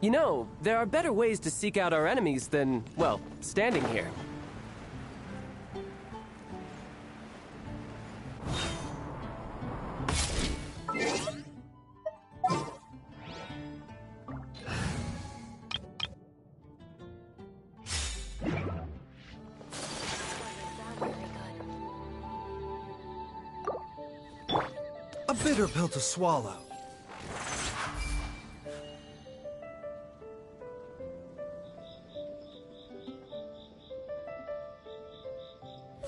You know, there are better ways to seek out our enemies than, well, standing here. A bitter pill to swallow.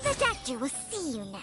The doctor will see you now.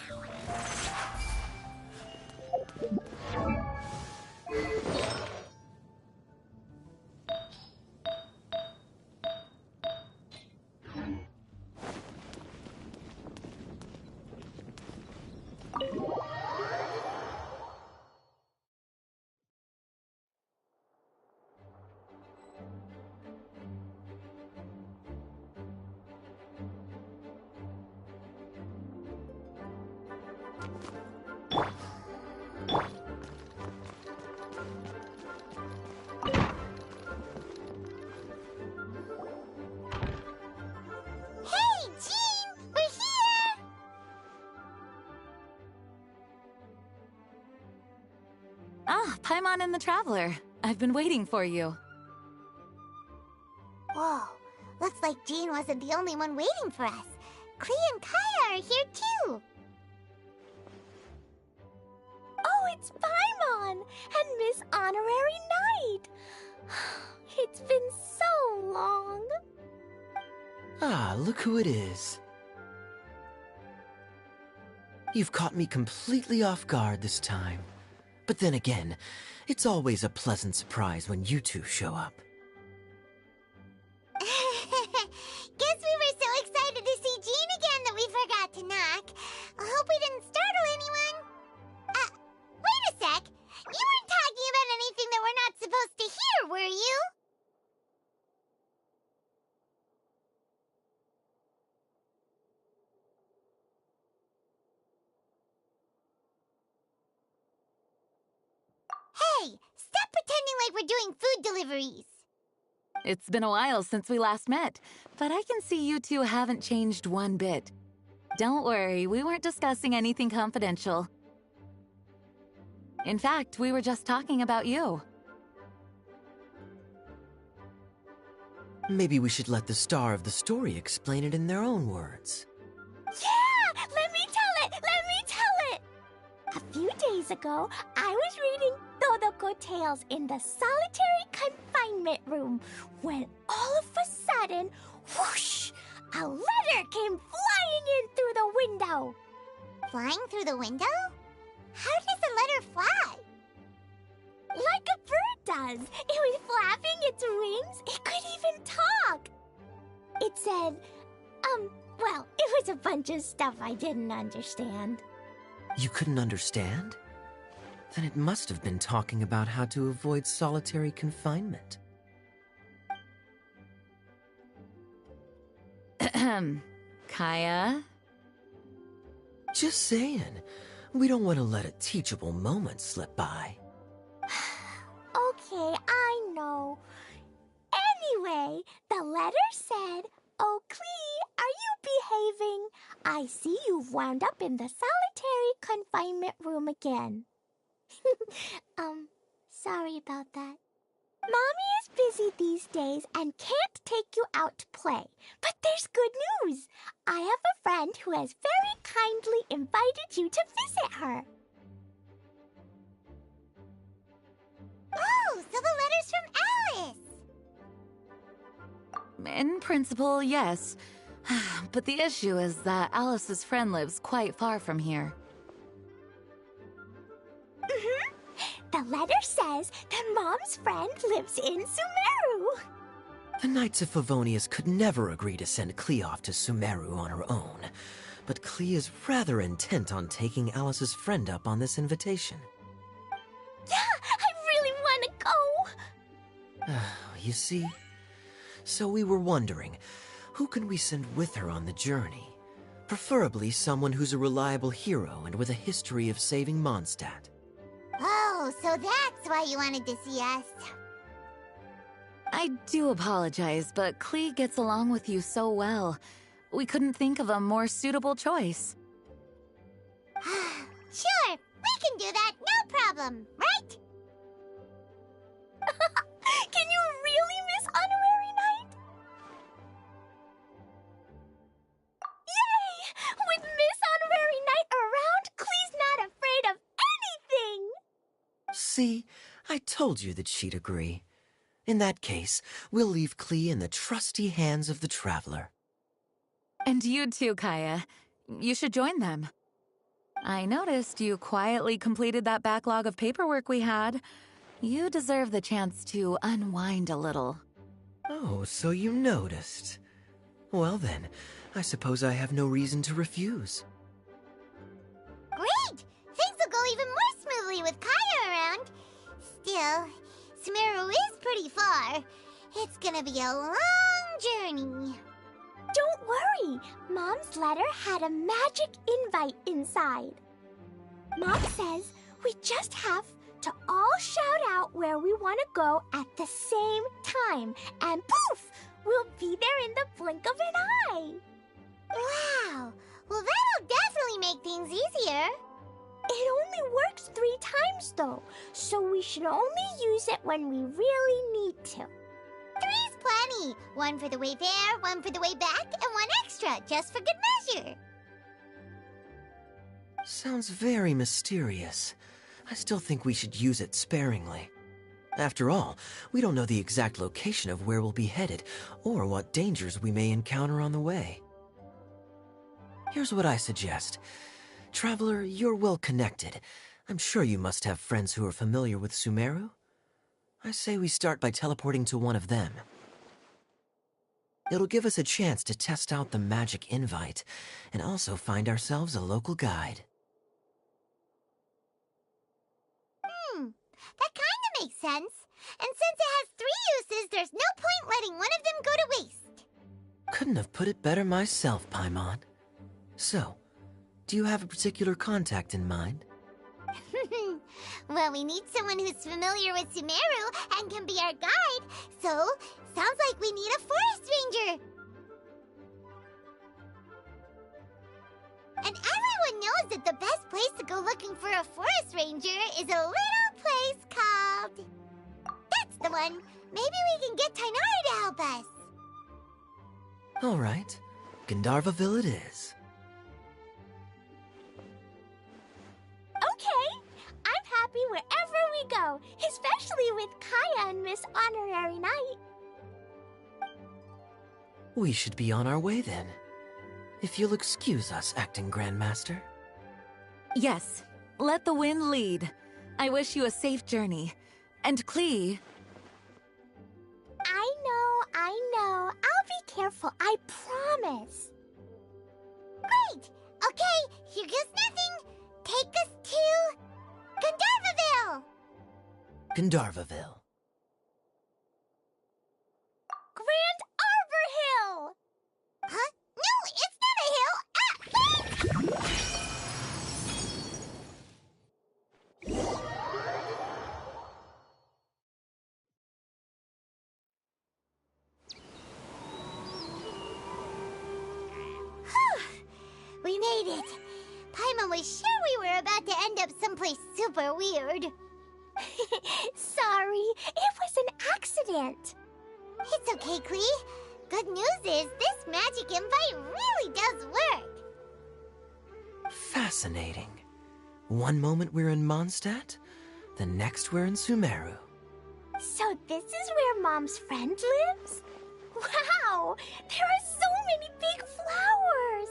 Ah, Paimon and the Traveler. I've been waiting for you. Whoa, looks like Jean wasn't the only one waiting for us. Klee and Kaeya are here too. Oh, it's Paimon and Miss Honorary Knight. It's been so long. Ah, look who it is. You've caught me completely off guard this time. But then again, it's always a pleasant surprise when you two show up. Guess we were so excited to see Jean again that we forgot to knock. I hope we didn't startle anyone. Wait a sec. You weren't talking about anything that we're not supposed to hear, were you? Hey, stop pretending like we're doing food deliveries. It's been a while since we last met, but I can see you two haven't changed one bit. Don't worry, we weren't discussing anything confidential. In fact, we were just talking about you. Maybe we should let the star of the story explain it in their own words. Yeah! Let me tell it! Let me tell it! A few days ago, I was reading Todoko Tales in the solitary confinement room when all of a sudden, whoosh! A letter came flying in through the window. Flying through the window? How does the letter fly? Like a bird does. It was flapping its wings. It could even talk. It said, well, it was a bunch of stuff I didn't understand. You couldn't understand? Then it must have been talking about how to avoid solitary confinement. Kaeya? Just saying. We don't want to let a teachable moment slip by. Okay, I know. Anyway, the letter said, "Oh, Klee, are you behaving? I see you've wound up in the solitary confinement room again." Sorry about that. Mommy is busy these days and can't take you out to play. But there's good news. I have a friend who has very kindly invited you to visit her. Oh, so the letter's from Alice. In principle, yes. But the issue is that Alice's friend lives quite far from here. The letter says that Mom's friend lives in Sumeru. The Knights of Favonius could never agree to send Klee off to Sumeru on her own. But Klee is rather intent on taking Alice's friend up on this invitation. Yeah, I really want to go. You see? So we were wondering, who can we send with her on the journey? Preferably someone who's a reliable hero and with a history of saving Mondstadt. Oh, so that's why you wanted to see us. I I do apologize, but Klee gets along with you so well. We couldn't think of a more suitable choice. Sure, we can do that, no problem, right? Can you really miss Honorary Night? Yay! With Miss Honorary Night around, Klee's not afraid of anything! See, I told you that she'd agree. In that case, we'll leave Klee in the trusty hands of the Traveler. And you too, Kaya. You should join them. I noticed you quietly completed that backlog of paperwork we had. You deserve the chance to unwind a little. Oh, so you noticed. Well then, I suppose I have no reason to refuse. Great! Things will go even more smoothly with Kaya around. Still, Sumeru is pretty far. It's gonna be a long journey. Don't worry, Mom's letter had a magic invite inside. Mom says we just have to all shout out where we want to go at the same time, and poof, we'll be there in the blink of an eye. Wow! Well, that'll definitely make things easier. It only works 3 times though, so we should only use it when we really need to. 3's plenty. 1 for the way there, 1 for the way back, and 1 extra, just for good measure. Sounds very mysterious. I still think we should use it sparingly. After all, we don't know the exact location of where we'll be headed, or what dangers we may encounter on the way. Here's what I suggest. Traveler, you're well connected. I'm sure you must have friends who are familiar with Sumeru. I say we start by teleporting to one of them. It'll give us a chance to test out the magic invite, and also find ourselves a local guide. That kinda makes sense. And since it has 3 uses, there's no point letting one of them go to waste. Couldn't have put it better myself, Paimon. So, do you have a particular contact in mind? Well, we need someone who's familiar with Sumeru and can be our guide, so sounds like we need a forest ranger. And everyone knows that the best place to go looking for a forest ranger is a little place called... That's the one. Maybe we can get Tighnari to help us. All right. Gandharvaville it is. Okay, I'm happy wherever we go, especially with Kaya and Miss Honorary Night. We should be on our way then. If you'll excuse us, Acting Grandmaster. Yes, let the wind lead. I wish you a safe journey. And Klee... I know. I'll be careful, I promise. Great! Okay, here goes nothing. Take us to... Gandharvaville! Gandharvaville. Grand Arbor Hill! Huh? No, it's not a hill! Ah! We made it. Paimon was sure we were about to end up someplace super weird. Sorry, it was an accident. It's okay, Klee. Good news is this magic invite really does work. Fascinating. One moment we're in Mondstadt, the next we're in Sumeru. So this is where Mom's friend lives? Wow! There are so many big flowers!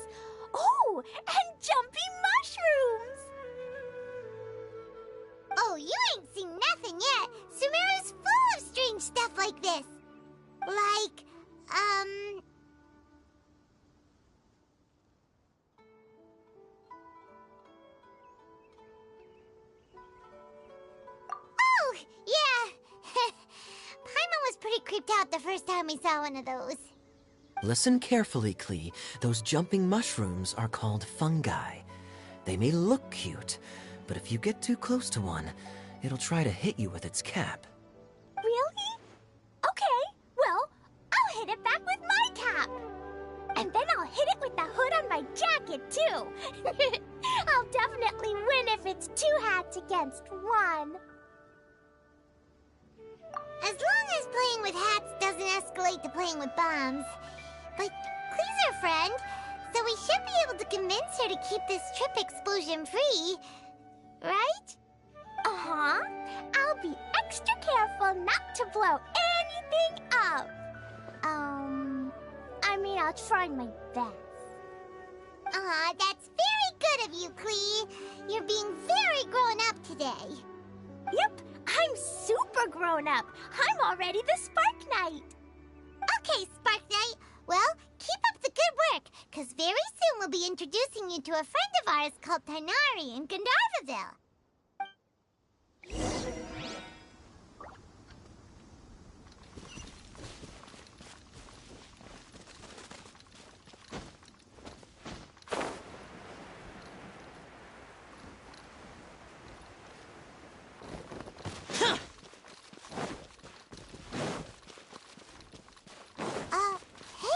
Oh, and jumpy mushrooms! Oh, you ain't seen nothing yet. Sumeru's full of strange stuff like this. Like, Oh, yeah. Paimon was pretty creeped out the first time we saw one of those. Listen carefully, Klee. Those jumping mushrooms are called fungi. They may look cute, but if you get too close to one, it'll try to hit you with its cap. Really? Okay, it back with my cap. And then I'll hit it with the hood on my jacket, too. I'll definitely win if it's 2 hats against 1. As long as playing with hats doesn't escalate to playing with bombs. But Klee's our friend, so we should be able to convince her to keep this trip explosion-free. Right? Uh-huh. I'll be extra careful not to blow anything up. I'll try my best. Aw, that's very good of you, Klee. You're being very grown up today. Yep, I'm super grown up. I'm already the Spark Knight. Okay, Spark Knight. Well, keep up the good work, because very soon we'll be introducing you to a friend of ours called Tighnari in Gandharvaville.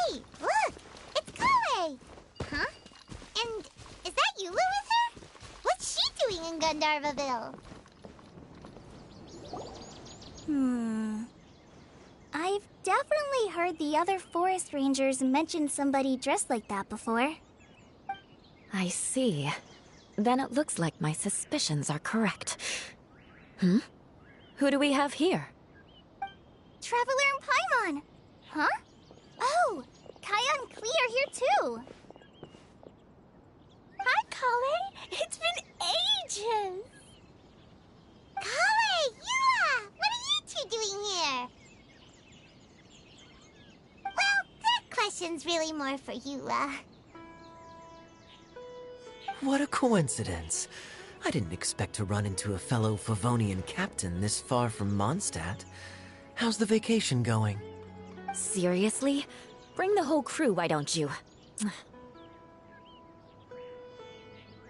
Hey, look! It's Kale! Huh? And is that Eula with her? What's she doing in Gandharvaville? I've definitely heard the other forest rangers mention somebody dressed like that before. I see. Then it looks like my suspicions are correct. Who do we have here? Traveler and Paimon! Huh? Oh, Kaya and Klee are here too! Hi, Kale. It's been ages. Kale! Eula! What are you two doing here? Well, that question's really more for Eula. What a coincidence. I didn't expect to run into a fellow Favonian captain this far from Mondstadt. How's the vacation going? Seriously? Bring the whole crew, why don't you?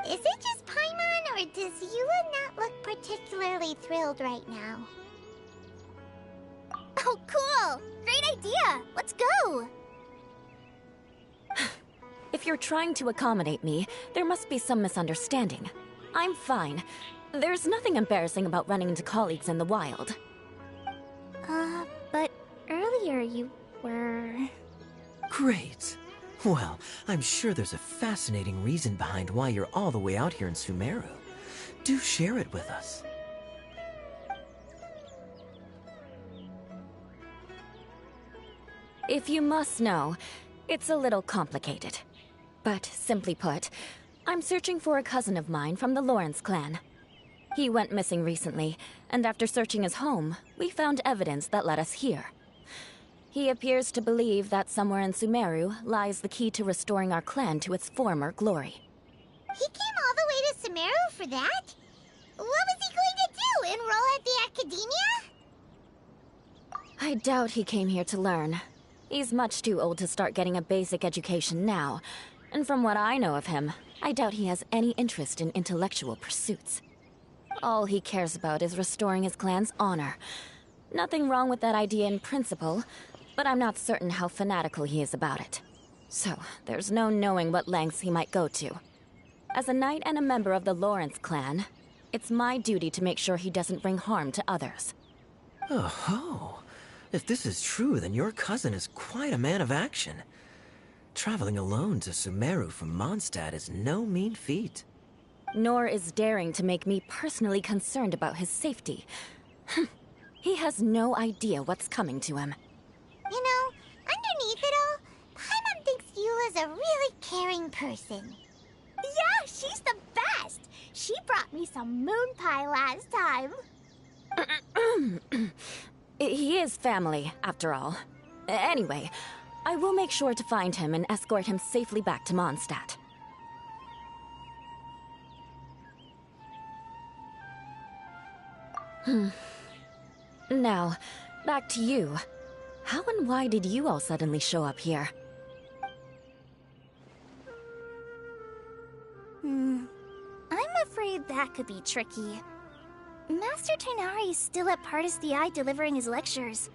Is it just Paimon, or does Eula not look particularly thrilled right now? Oh, cool! Great idea! Let's go! If you're trying to accommodate me, there must be some misunderstanding. I'm fine. There's nothing embarrassing about running into colleagues in the wild. But earlier you were... Great. Well, I'm sure there's a fascinating reason behind why you're all the way out here in Sumeru. Do share it with us. If you must know, it's a little complicated. But simply put, I'm searching for a cousin of mine from the Lawrence clan. He went missing recently, and after searching his home, we found evidence that led us here. He appears to believe that somewhere in Sumeru lies the key to restoring our clan to its former glory. He came all the way to Sumeru for that? What was he going to do, enroll at the academia? I doubt he came here to learn. He's much too old to start getting a basic education now, and from what I know of him, I doubt he has any interest in intellectual pursuits. All he cares about is restoring his clan's honor. Nothing wrong with that idea in principle, but I'm not certain how fanatical he is about it. So, there's no knowing what lengths he might go to. As a knight and a member of the Lawrence clan, it's my duty to make sure he doesn't bring harm to others. Oh-ho. If this is true, then your cousin is quite a man of action. Traveling alone to Sumeru from Mondstadt is no mean feat. Nor is daring to make me personally concerned about his safety. He has no idea what's coming to him. You know, underneath it all, Paimon thinks Eula's a really caring person. Yeah, she's the best. She brought me some moon pie last time. He is family, after all. Anyway, I will make sure to find him and escort him safely back to Mondstadt. Now, back to you. How and why did you all suddenly show up here? I'm afraid that could be tricky. Master Tighnari is still at Pardis the Eye delivering his lectures.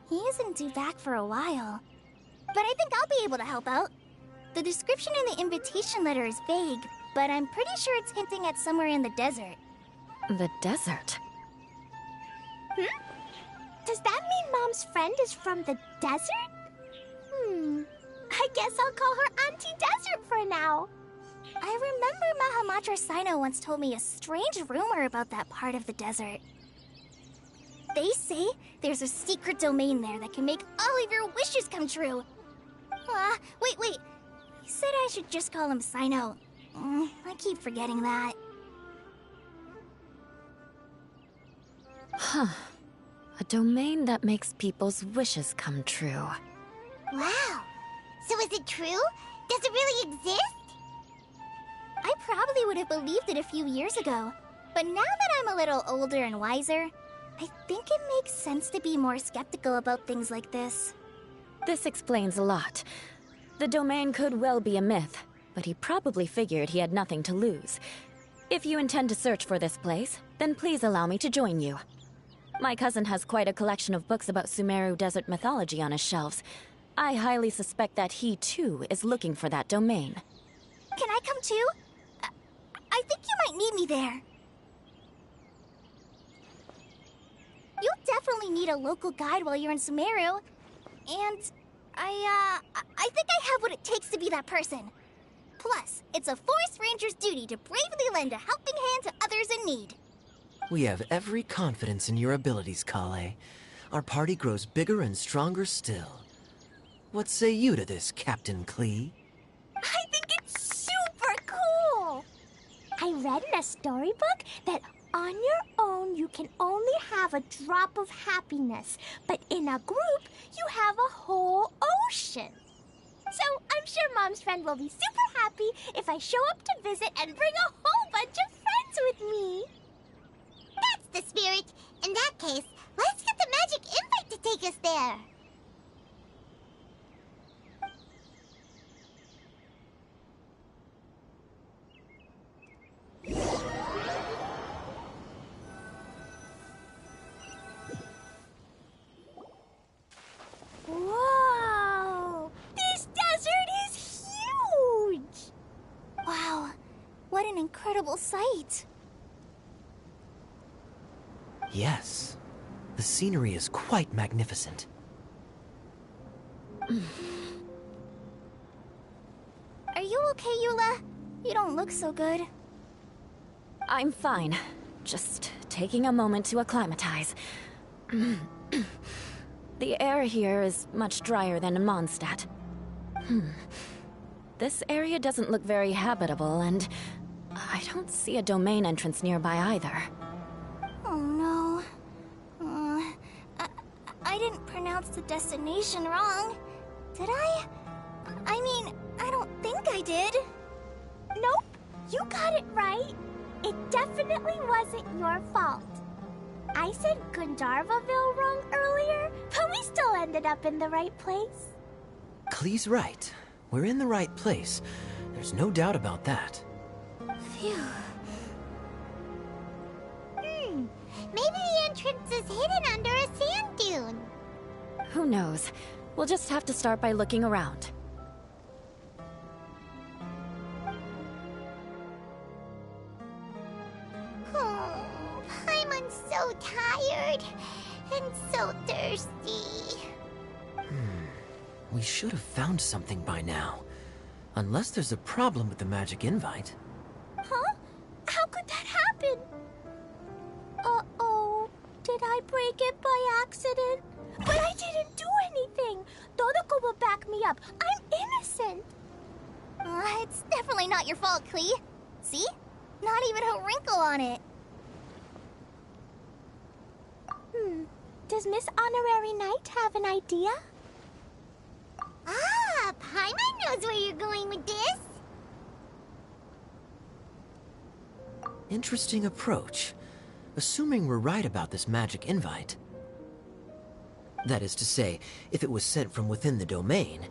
He isn't due back for a while. But I think I'll be able to help out. The description in the invitation letter is vague, but I'm pretty sure it's hinting at somewhere in the desert. The desert? Does that mean Mom's friend is from the desert? I guess I'll call her Auntie Desert for now. I remember Mahamatra Sino once told me a strange rumor about that part of the desert. They say there's a secret domain there that can make all of your wishes come true. Wait. He said I should just call him Sino. I keep forgetting that. Huh. A domain that makes people's wishes come true. Wow. So is it true? Does it really exist? I probably would have believed it a few years ago. But now that I'm a little older and wiser, I think it makes sense to be more skeptical about things like this. This explains a lot. The domain could well be a myth, but he probably figured he had nothing to lose. If you intend to search for this place, then please allow me to join you. My cousin has quite a collection of books about Sumeru desert mythology on his shelves. I highly suspect that he, too, is looking for that domain. Can I come too? I think you might need me there. You'll definitely need a local guide while you're in Sumeru. And I think I have what it takes to be that person. Plus, it's a forest ranger's duty to bravely lend a helping hand to others in need. We have every confidence in your abilities, Kale. Our party grows bigger and stronger still. What say you to this, Captain Klee? I think it's super cool! I read in a storybook that on your own you can only have a drop of happiness, but in a group you have a whole ocean. So I'm sure Mom's friend will be super happy if I show up to visit and bring a whole bunch of friends with me. That's the spirit. In that case, let's get the magic invite to take us there. Whoa! This desert is huge! Wow, what an incredible sight. Yes. The scenery is quite magnificent. Are you okay, Eula? You don't look so good. I'm fine. Just taking a moment to acclimatize. The air here is much drier than in Mondstadt. This area doesn't look very habitable, and I don't see a domain entrance nearby either. Oh no. I didn't pronounce the destination wrong. Did I? I mean, I don't think I did. Nope, you got it right. It definitely wasn't your fault. I said Gandharvaville wrong earlier, but we still ended up in the right place. Klee's right. We're in the right place. There's no doubt about that. Phew. Maybe the entrance is hidden under a sand dune. Who knows? We'll just have to start by looking around. Oh, Paimon's so tired and so thirsty. We should have found something by now. Unless there's a problem with the magic invite. Huh? How could that happen? Uh-oh. Did I break it by accident? But I didn't do anything. Todoko will back me up. I'm innocent. It's definitely not your fault, Klee. See? Not even a wrinkle on it. Does Miss Honorary Knight have an idea? Ah, Paimon knows where you're going with this. Interesting approach. Assuming we're right about this magic invite. That is to say, if it was sent from within the domain,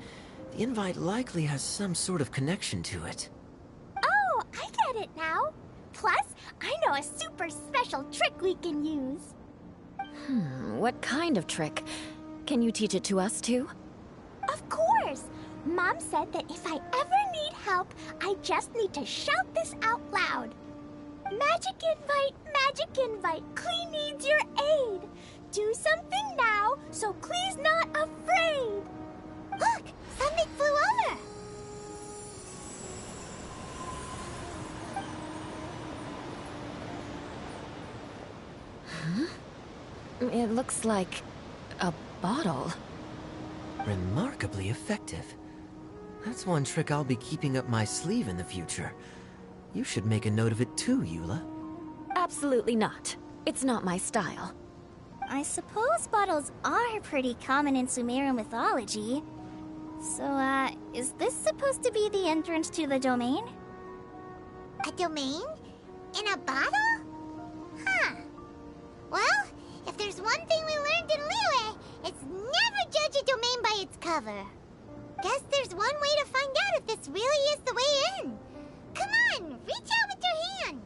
the invite likely has some sort of connection to it. Oh, I get it now. Plus, I know a super special trick we can use. What kind of trick? Can you teach it to us too? Of course! Mom said that if I ever need help, I just need to shout this out loud. Magic invite, Klee needs your aid. Do something now, so Klee's not afraid. Look! Something flew over! It looks like a bottle. Remarkably effective. That's one trick I'll be keeping up my sleeve in the future. You should make a note of it too, Eula. Absolutely not. It's not my style. I suppose bottles are pretty common in Sumerian mythology. So, is this supposed to be the entrance to the domain? A domain? In a bottle? Huh. Well, if there's one thing we learned in Liyue, it's never judge a domain by its cover. Guess there's one way to find out if this really is the way in. Come on, reach out with your hand.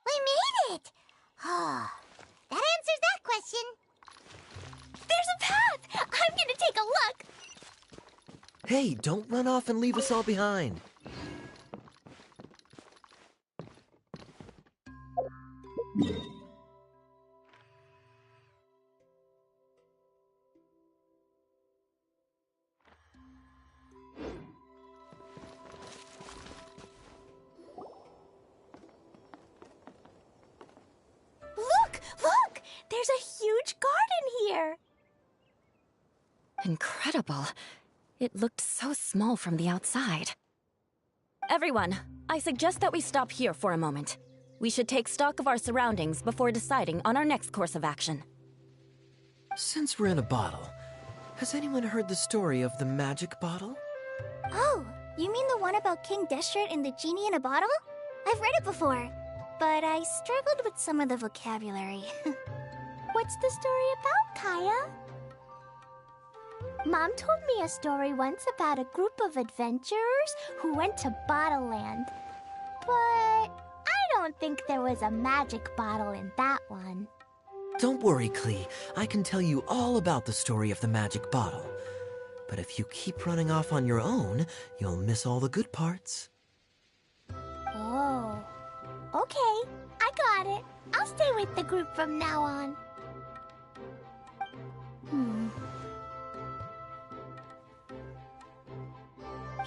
We made it! Oh, that answers that question. There's a path! I'm gonna take a look! Hey, don't run off and leave us all behind. Look! There's a huge garden here! Incredible. It looked so small from the outside. Everyone, I suggest that we stop here for a moment. We should take stock of our surroundings before deciding on our next course of action. Since we're in a bottle, has anyone heard the story of the magic bottle? Oh, you mean the one about King Deshret and the genie in a bottle? I've read it before, but I struggled with some of the vocabulary. What's the story about, Kaya? Mom told me a story once about a group of adventurers who went to Bottle Land. But I don't think there was a magic bottle in that one. Don't worry, Klee. I can tell you all about the story of the magic bottle. But if you keep running off on your own, you'll miss all the good parts. Oh. Okay, I got it. I'll stay with the group from now on.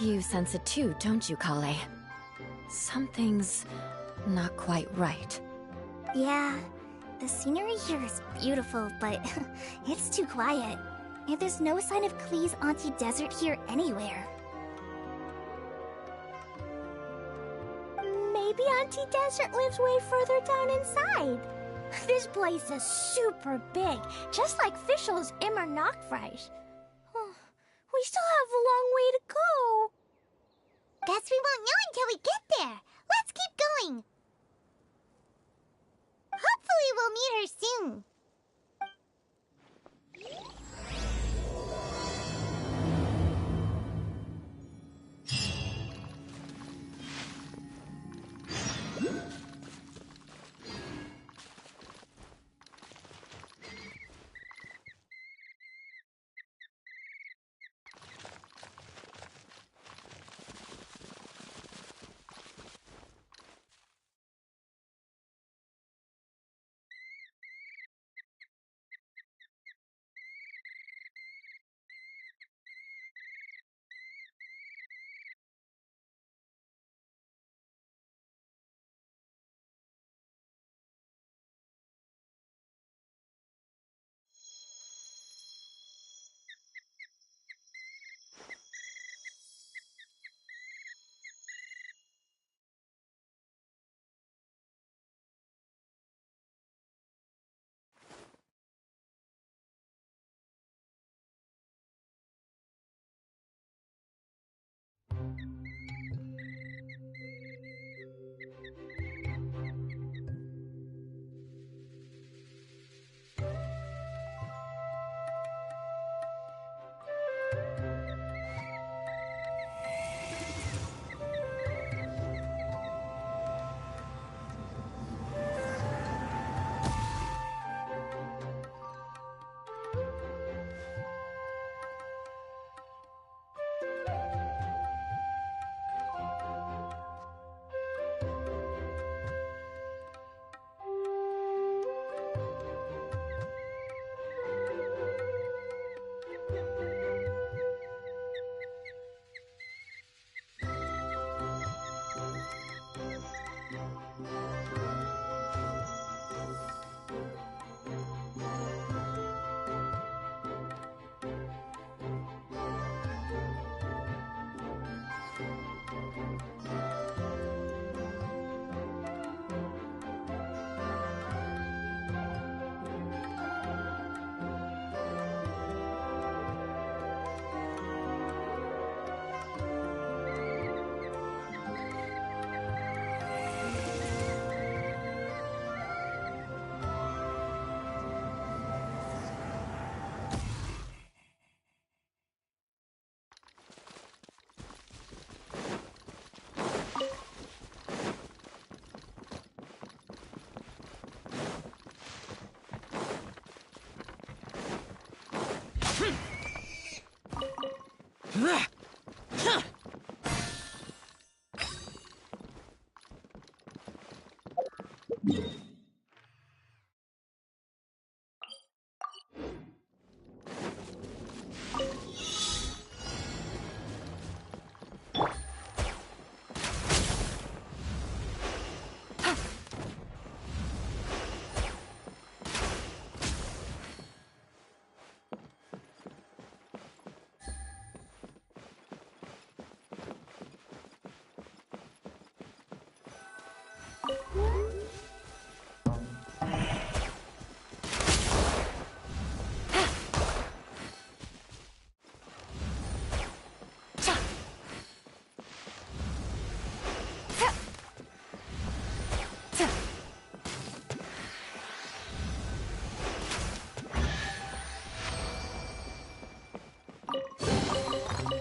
You sense it too, don't you, Kale? Something's not quite right. Yeah, the scenery here is beautiful, but it's too quiet. And there's no sign of Klee's Auntie Desert here anywhere. Maybe Auntie Desert lives way further down inside. This place is super big, just like Fischl's Immer Nachtreich. We still have a long way to go. Guess we won't know until we get there. Let's keep going. Hopefully we'll meet her soon.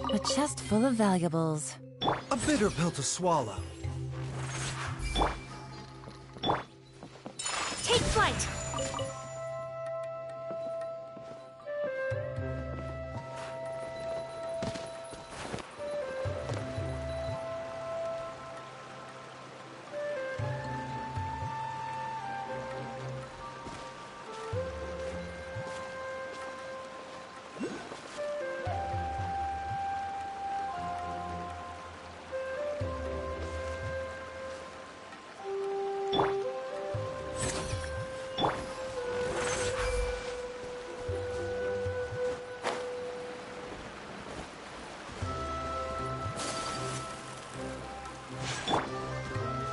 A chest full of valuables. A bitter pill to swallow. Take flight!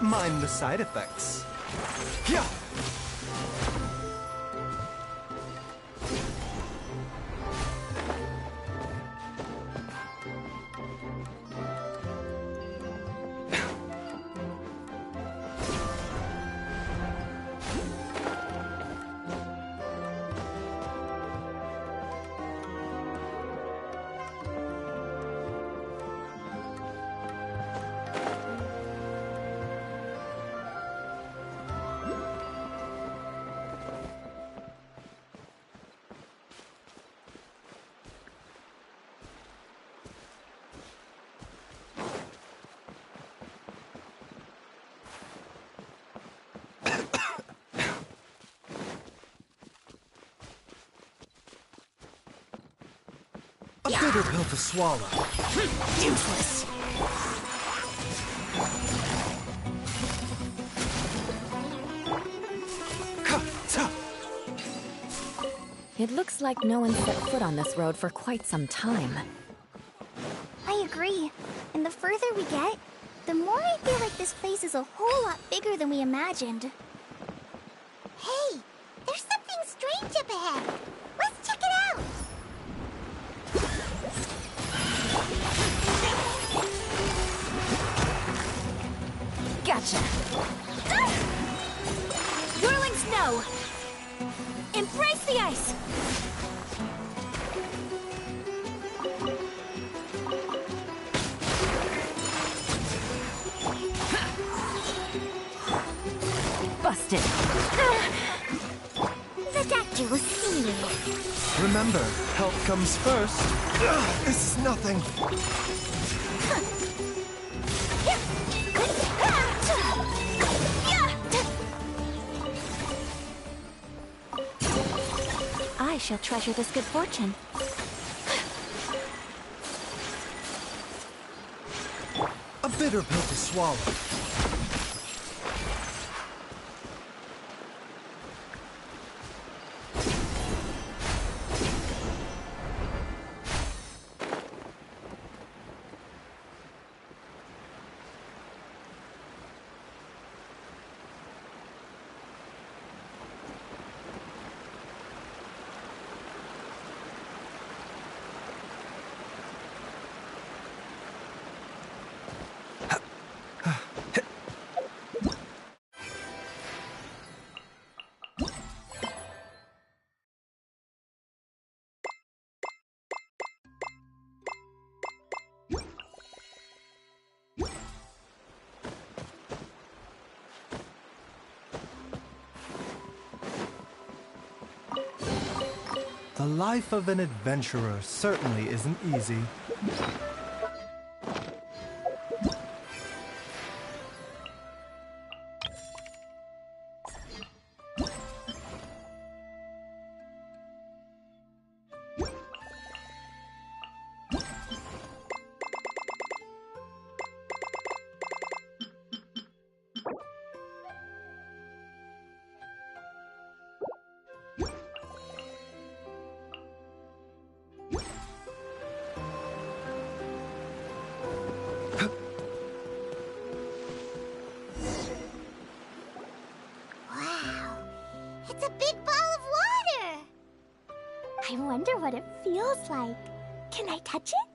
Mind the side effects. Yeah. A bitter pill to swallow. Useless! It looks like no one set foot on this road for quite some time. I agree. And the further we get, the more I feel like this place is a whole lot bigger than we imagined. Hey, there's something strange up ahead. Let's check it out. Gotcha! Whirling snow! Embrace the ice! Busted! The doctor will see you. Remember, health comes first. This is nothing. I shall treasure this good fortune. A bitter pill to swallow. The life of an adventurer certainly isn't easy. wonder what it feels like. Can I touch it?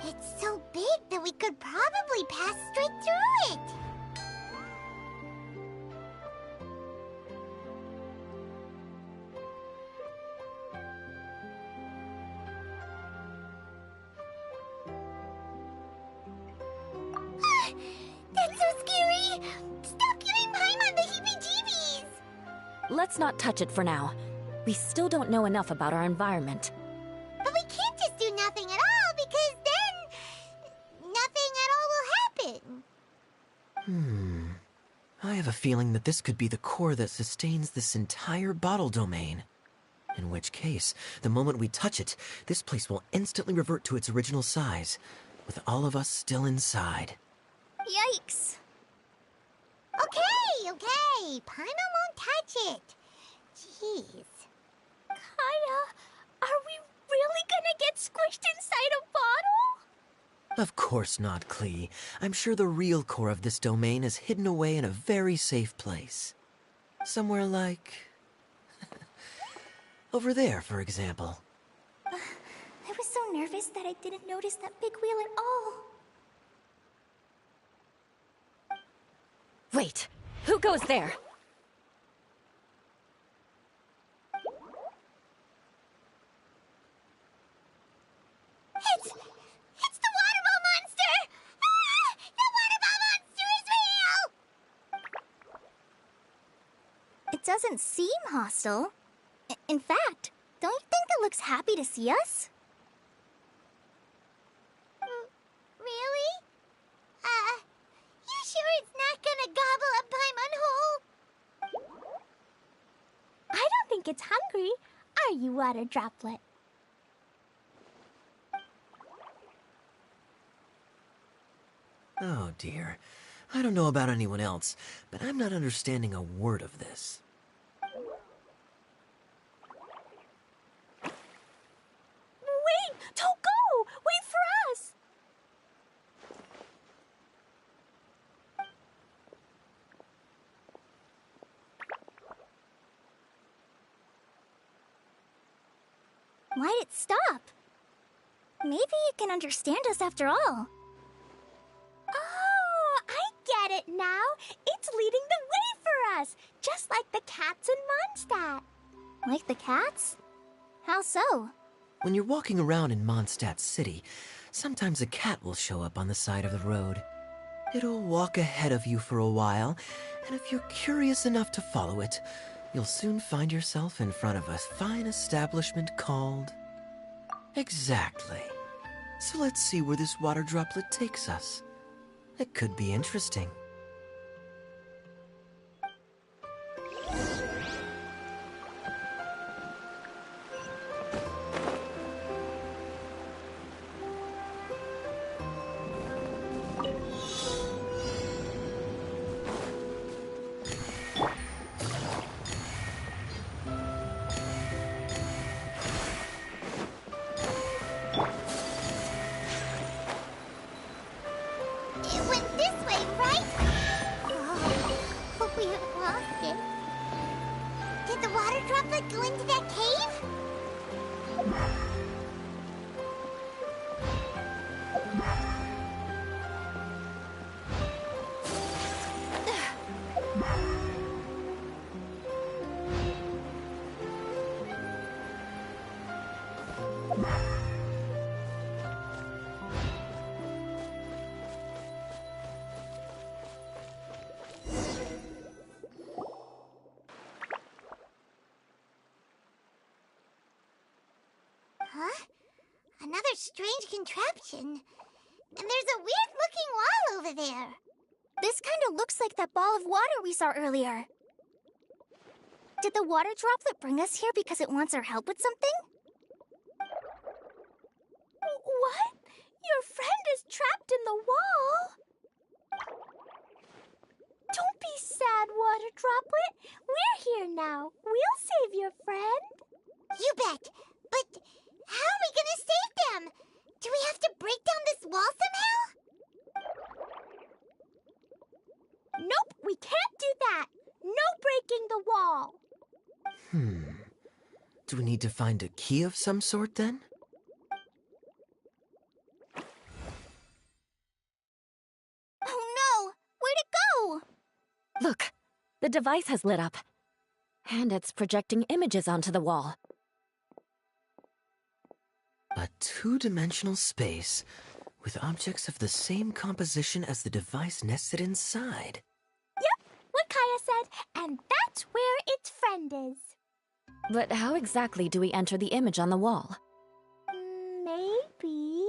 It's so big that we could probably pass straight through it. That's so scary! Stop giving Paimon the heebie-jeebies! Let's not touch it for now. We still don't know enough about our environment. But we can't just do nothing at all, because then nothing at all will happen. I have a feeling that this could be the core that sustains this entire bottle domain. In which case, the moment we touch it, this place will instantly revert to its original size, with all of us still inside. Yikes. Okay. Paimon won't touch it. Jeez. Kaya, are we really gonna get squished inside a bottle? Of course not, Klee. I'm sure the real core of this domain is hidden away in a very safe place. Somewhere like... over there, for example. I was so nervous that I didn't notice that big wheel at all. Wait, who goes there? It's the waterball monster! Ah! The waterball monster is real! It doesn't seem hostile. In fact, don't you think it looks happy to see us? Really? You sure it's not gonna gobble up Paimon whole? I don't think it's hungry. Are you, Water Droplet? Oh dear. I don't know about anyone else, but I'm not understanding a word of this. Wait! Don't go! Wait for us! Why'd it stop? Maybe it can understand us after all. Oh, I get it now. It's leading the way for us, just like the cats in Mondstadt. Like the cats? How so? When you're walking around in Mondstadt City, sometimes a cat will show up on the side of the road. It'll walk ahead of you for a while, and if you're curious enough to follow it, you'll soon find yourself in front of a fine establishment called... Exactly. So let's see where this water droplet takes us. It could be interesting. It went this way, right? Oh, hope we haven't lost it. Did the water droplet go into that cave? Huh? Another strange contraption. And there's a weird-looking wall over there. This kind of looks like that ball of water we saw earlier. Did the water droplet bring us here because it wants our help with something? What? Your friend is trapped in the wall? Don't be sad, Water Droplet. We're here now. We'll save your friend. You bet. But how are we gonna save them? Do we have to break down this wall somehow? Nope, we can't do that. No breaking the wall. we need to find a key of some sort, then? Oh no! Where'd it go? Look, the device has lit up. And it's projecting images onto the wall. A two-dimensional space with objects of the same composition as the device nested inside. Yep, what Kaya said, and that's where its friend is. But how exactly do we enter the image on the wall? Maybe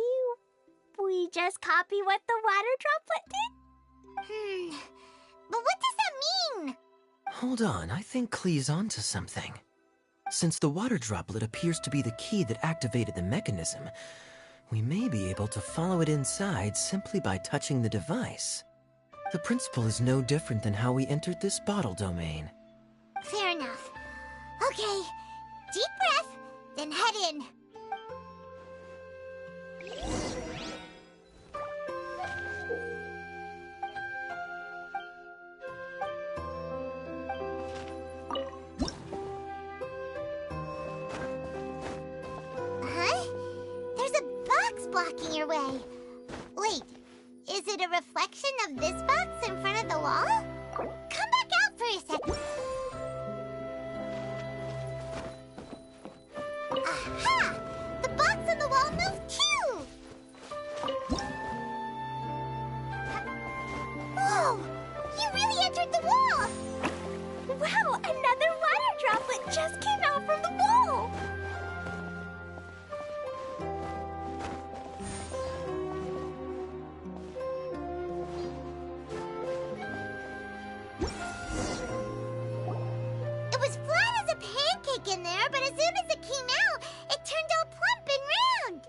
we just copy what the water droplet did? But what does that mean? Hold on, I think Klee's onto something. Since the water droplet appears to be the key that activated the mechanism, we may be able to follow it inside simply by touching the device. The principle is no different than how we entered this bottle domain. Fair enough. Okay, deep breath, then head in. Blocking your way. Wait, is it a reflection of this box in front of the wall? Come back out for a second. Aha! The box on the wall moved too! Whoa! You really entered the wall! Wow, another water droplet just came out from the wall! In there, but as soon as it came out, it turned all plump and round.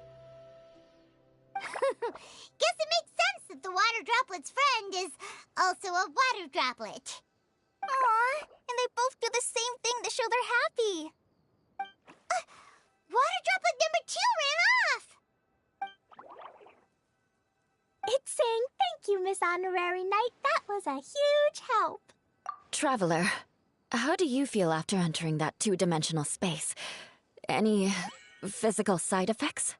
Guess it makes sense that the water droplet's friend is also a water droplet. Aw, and they both do the same thing to show they're happy. Water droplet number 2 ran off. It's saying thank you, Miss Honorary Knight. That was a huge help. Traveler, how do you feel after entering that two-dimensional space? Any physical side effects?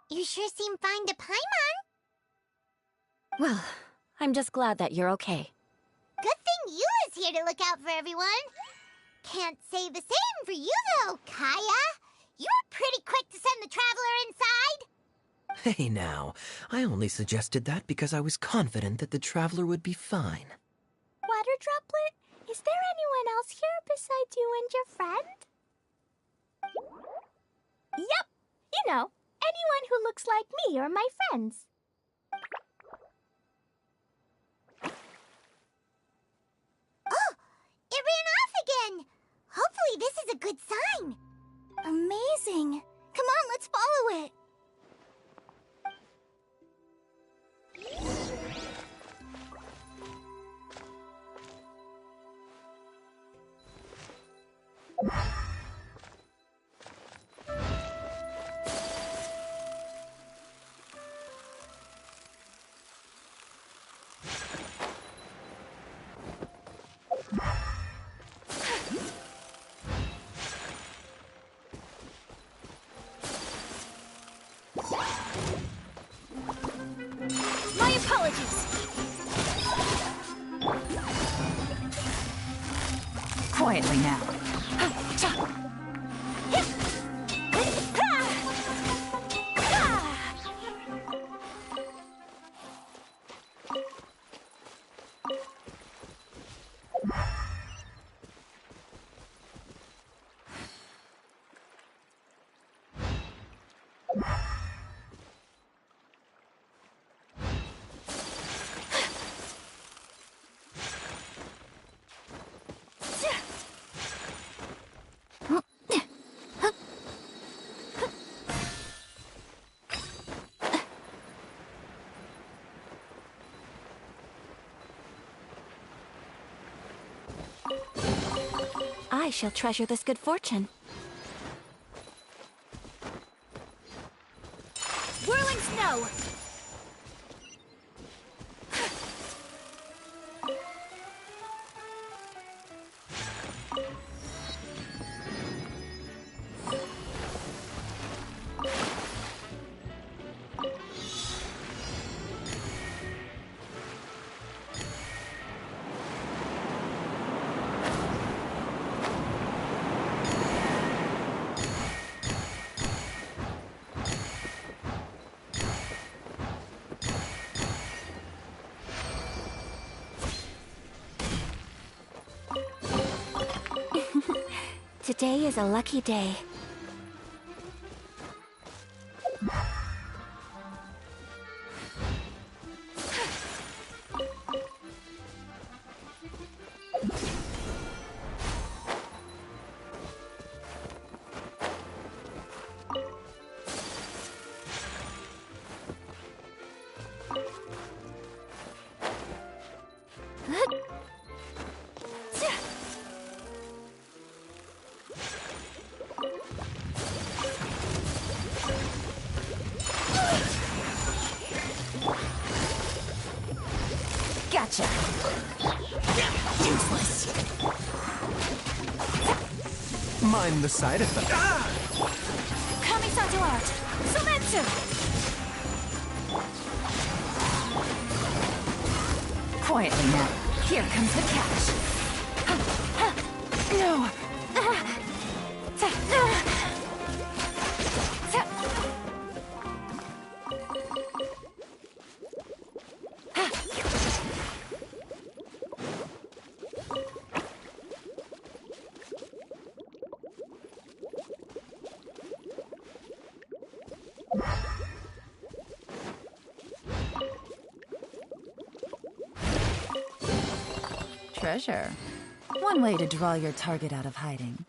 You sure seem fine to Paimon. Well, I'm just glad that you're okay. Good thing you is here to look out for everyone. Can't say the same for you, though, Kaya. You were pretty quick to send the Traveler inside. Hey now, I only suggested that because I was confident that the Traveler would be fine. Water droplet, is there anyone else here besides you and your friend? Yep, you know, anyone who looks like me or my friends. Oh, it ran off again. Hopefully this is a good sign. Amazing. Come on, let's follow it. My apologies. Quietly now. I shall treasure this good fortune. Whirling snow! Today is a lucky day. Gotcha. Useless. Mind the side effect. Kamisato art. Sometsu. Quietly now. Here comes the catch. No. Treasure. One way to draw your target out of hiding.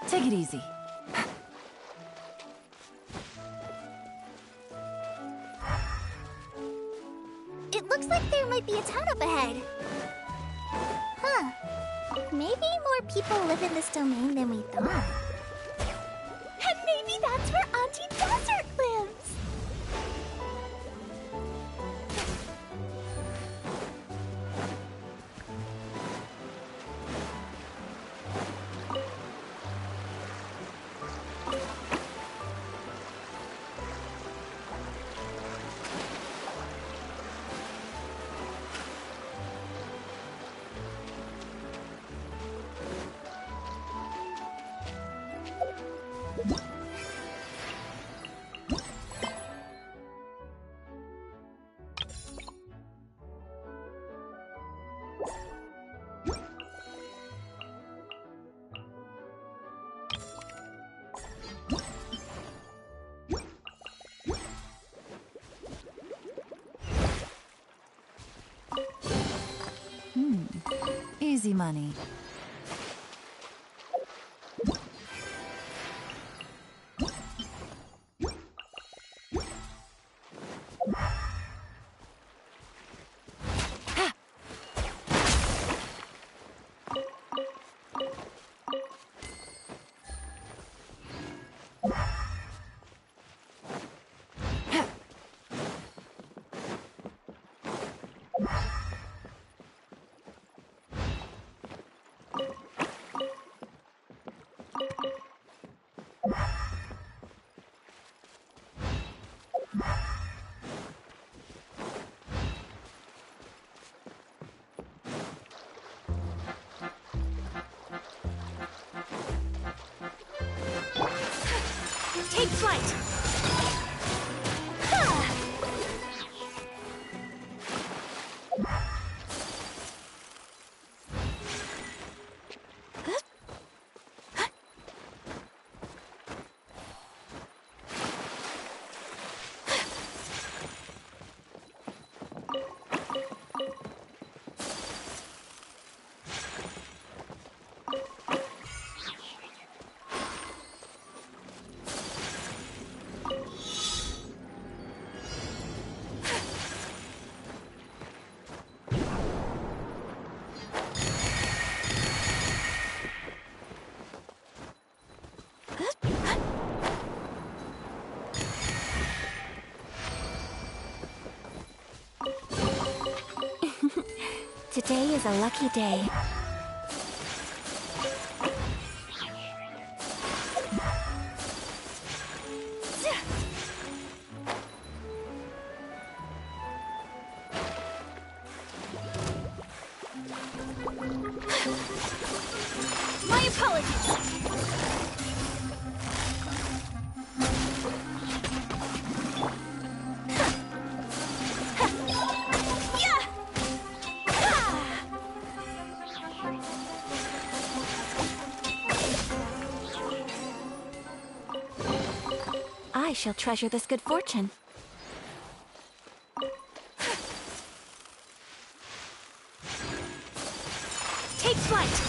Take it easy. It looks like there might be a town up ahead. Huh. Maybe more people live in this domain than we thought. And maybe that's where Auntie Desert lives! Easy money. Take flight! Today is a lucky day. Apologies! I shall treasure this good fortune. Take flight!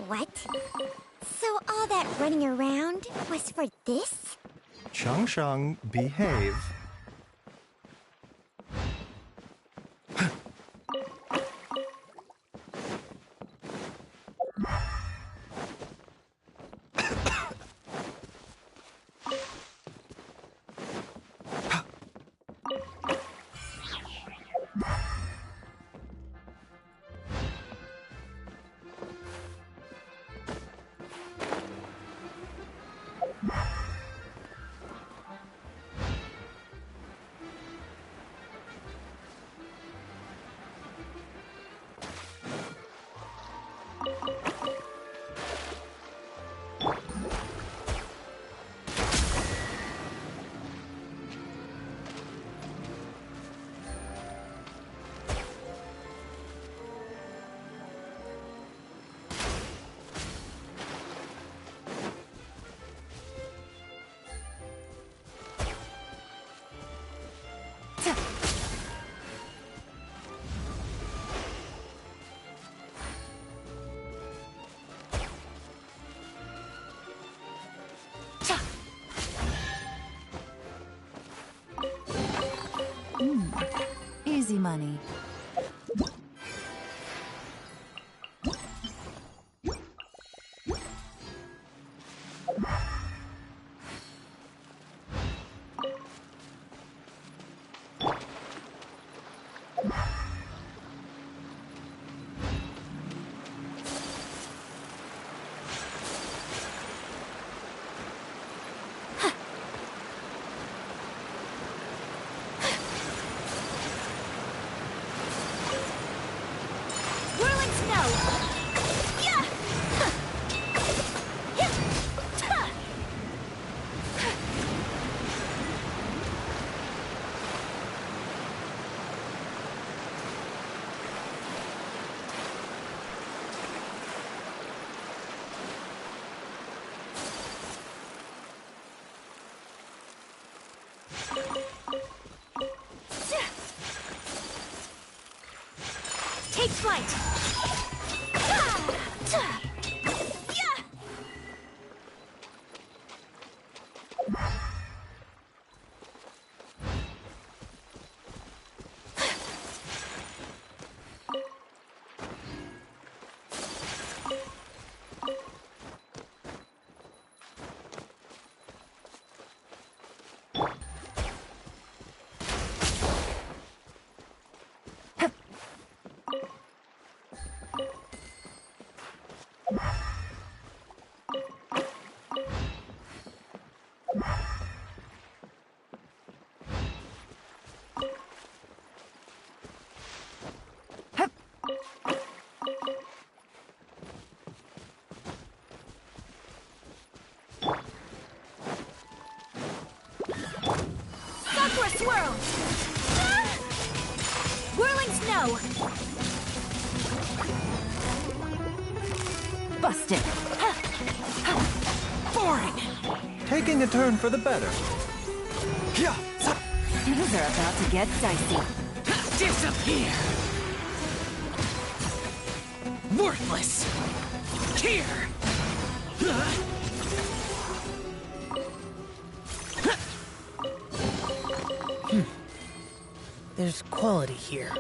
What? So all that running around was for this? Shang Shang, behave. Easy money. Take flight! Sakura swirl! Whirling snow! Busted. Boring! Taking a turn for the better. Yeah. Things are about to get dicey. Disappear! Worthless! Here! There's quality here.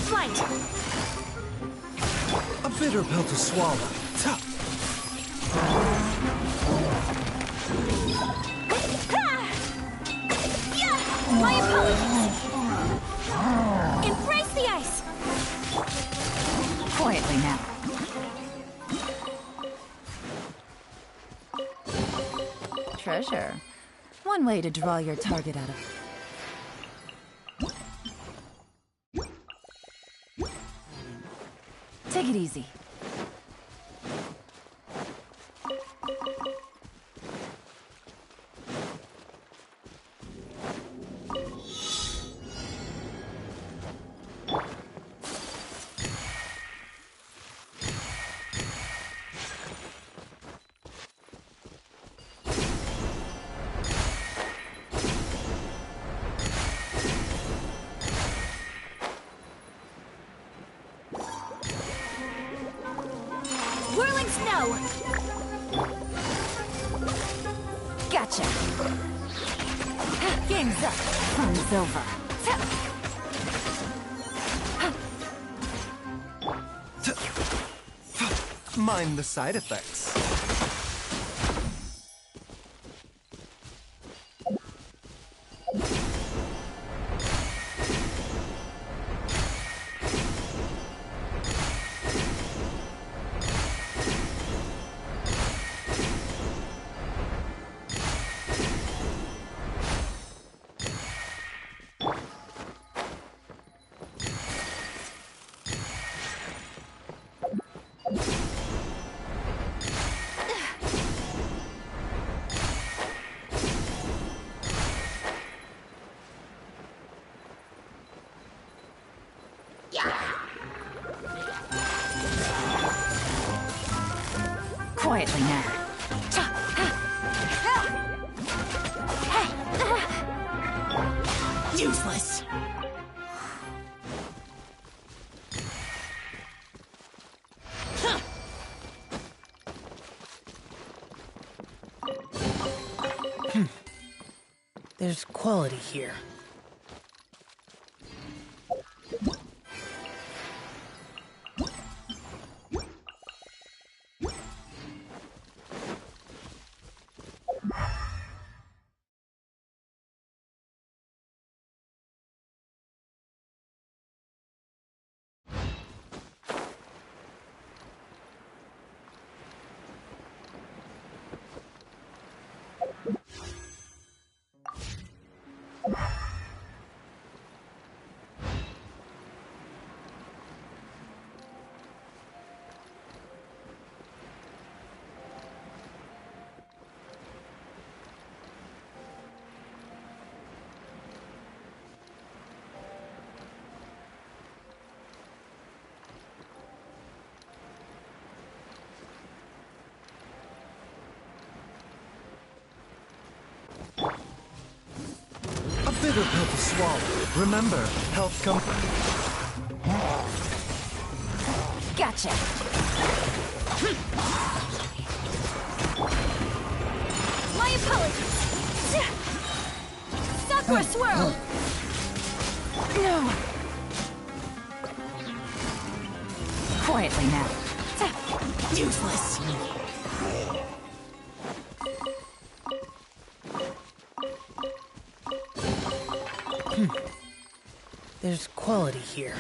flight! A bitter pill to swallow. Tuh. My apologies! Embrace the ice! Quietly now. Treasure. One way to draw your target out of... Take it easy. Whirling snow! Gotcha! Game's up. Fun's over. Mind the side effects. Quietly now. Useless. There's quality here. A bitter pill to swallow. Remember, health comes... Gotcha! My apologies! Sakura swirl! No! Quietly now. Useless. There's quality here.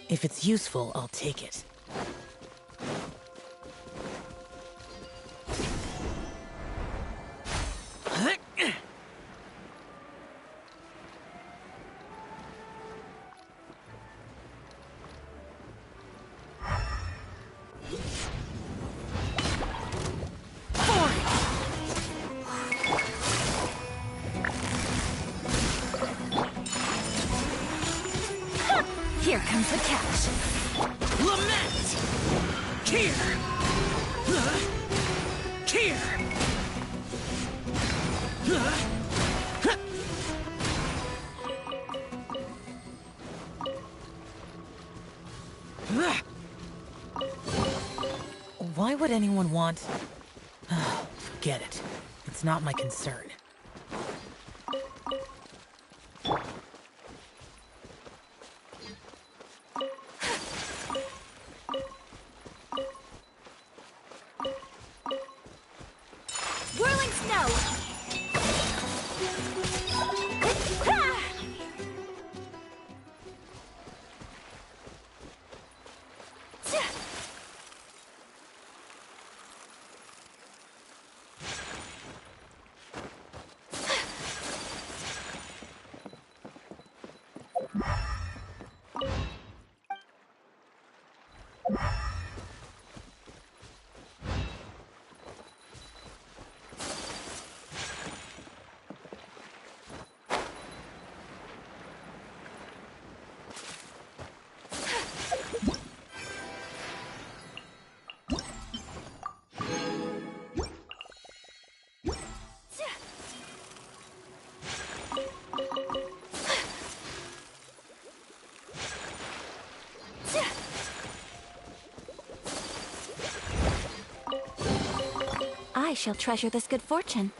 If it's useful, I'll take it. Here comes the catch. Lament! Here! Here! Why would anyone want... Forget it. It's not my concern. Whirling snow! I shall treasure this good fortune.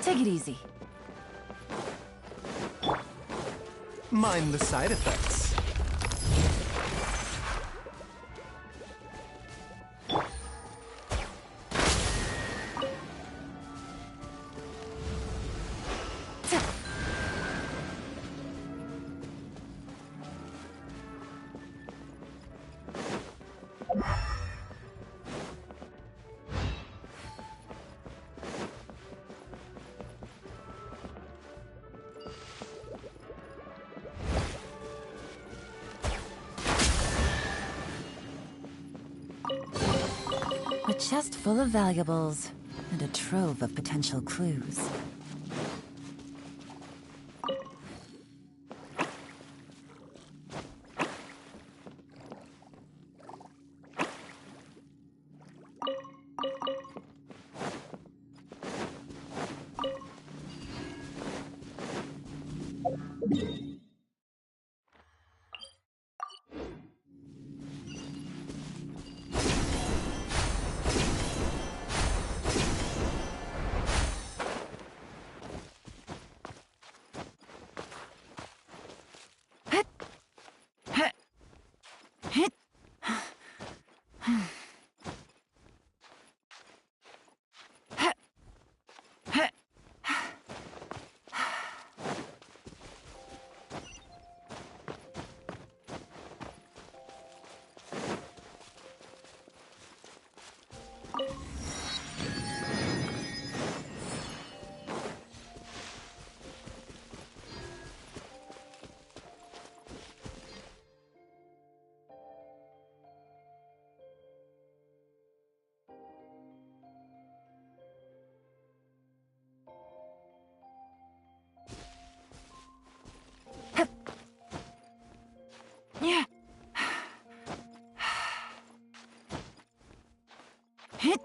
Take it easy. Mind the side effects. A chest full of valuables, and a trove of potential clues. Yeah.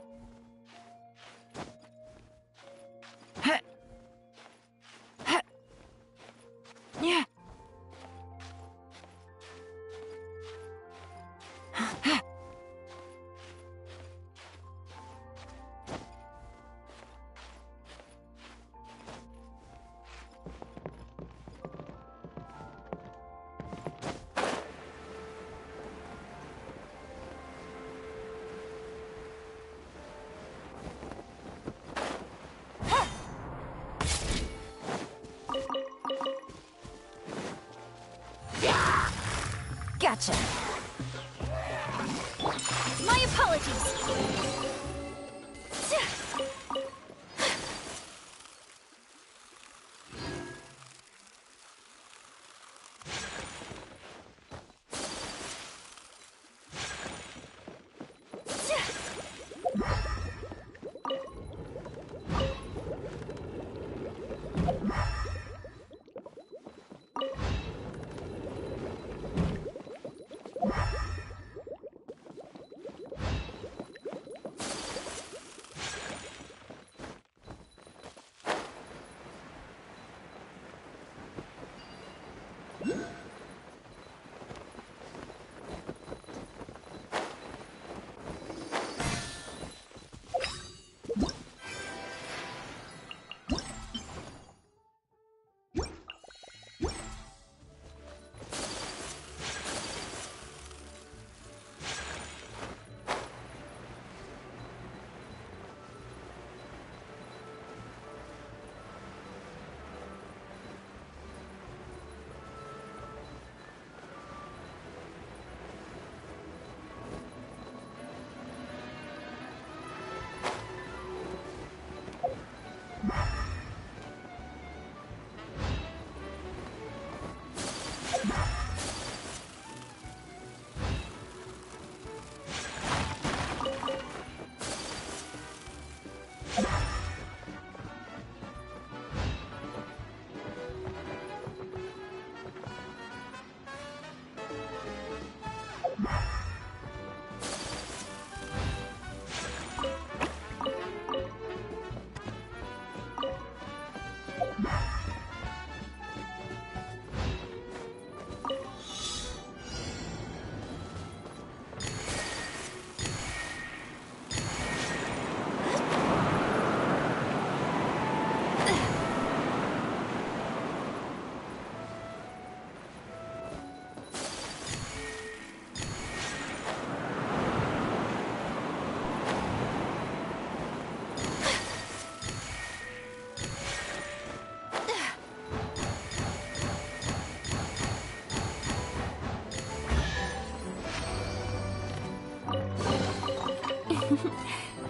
Gotcha. My apologies.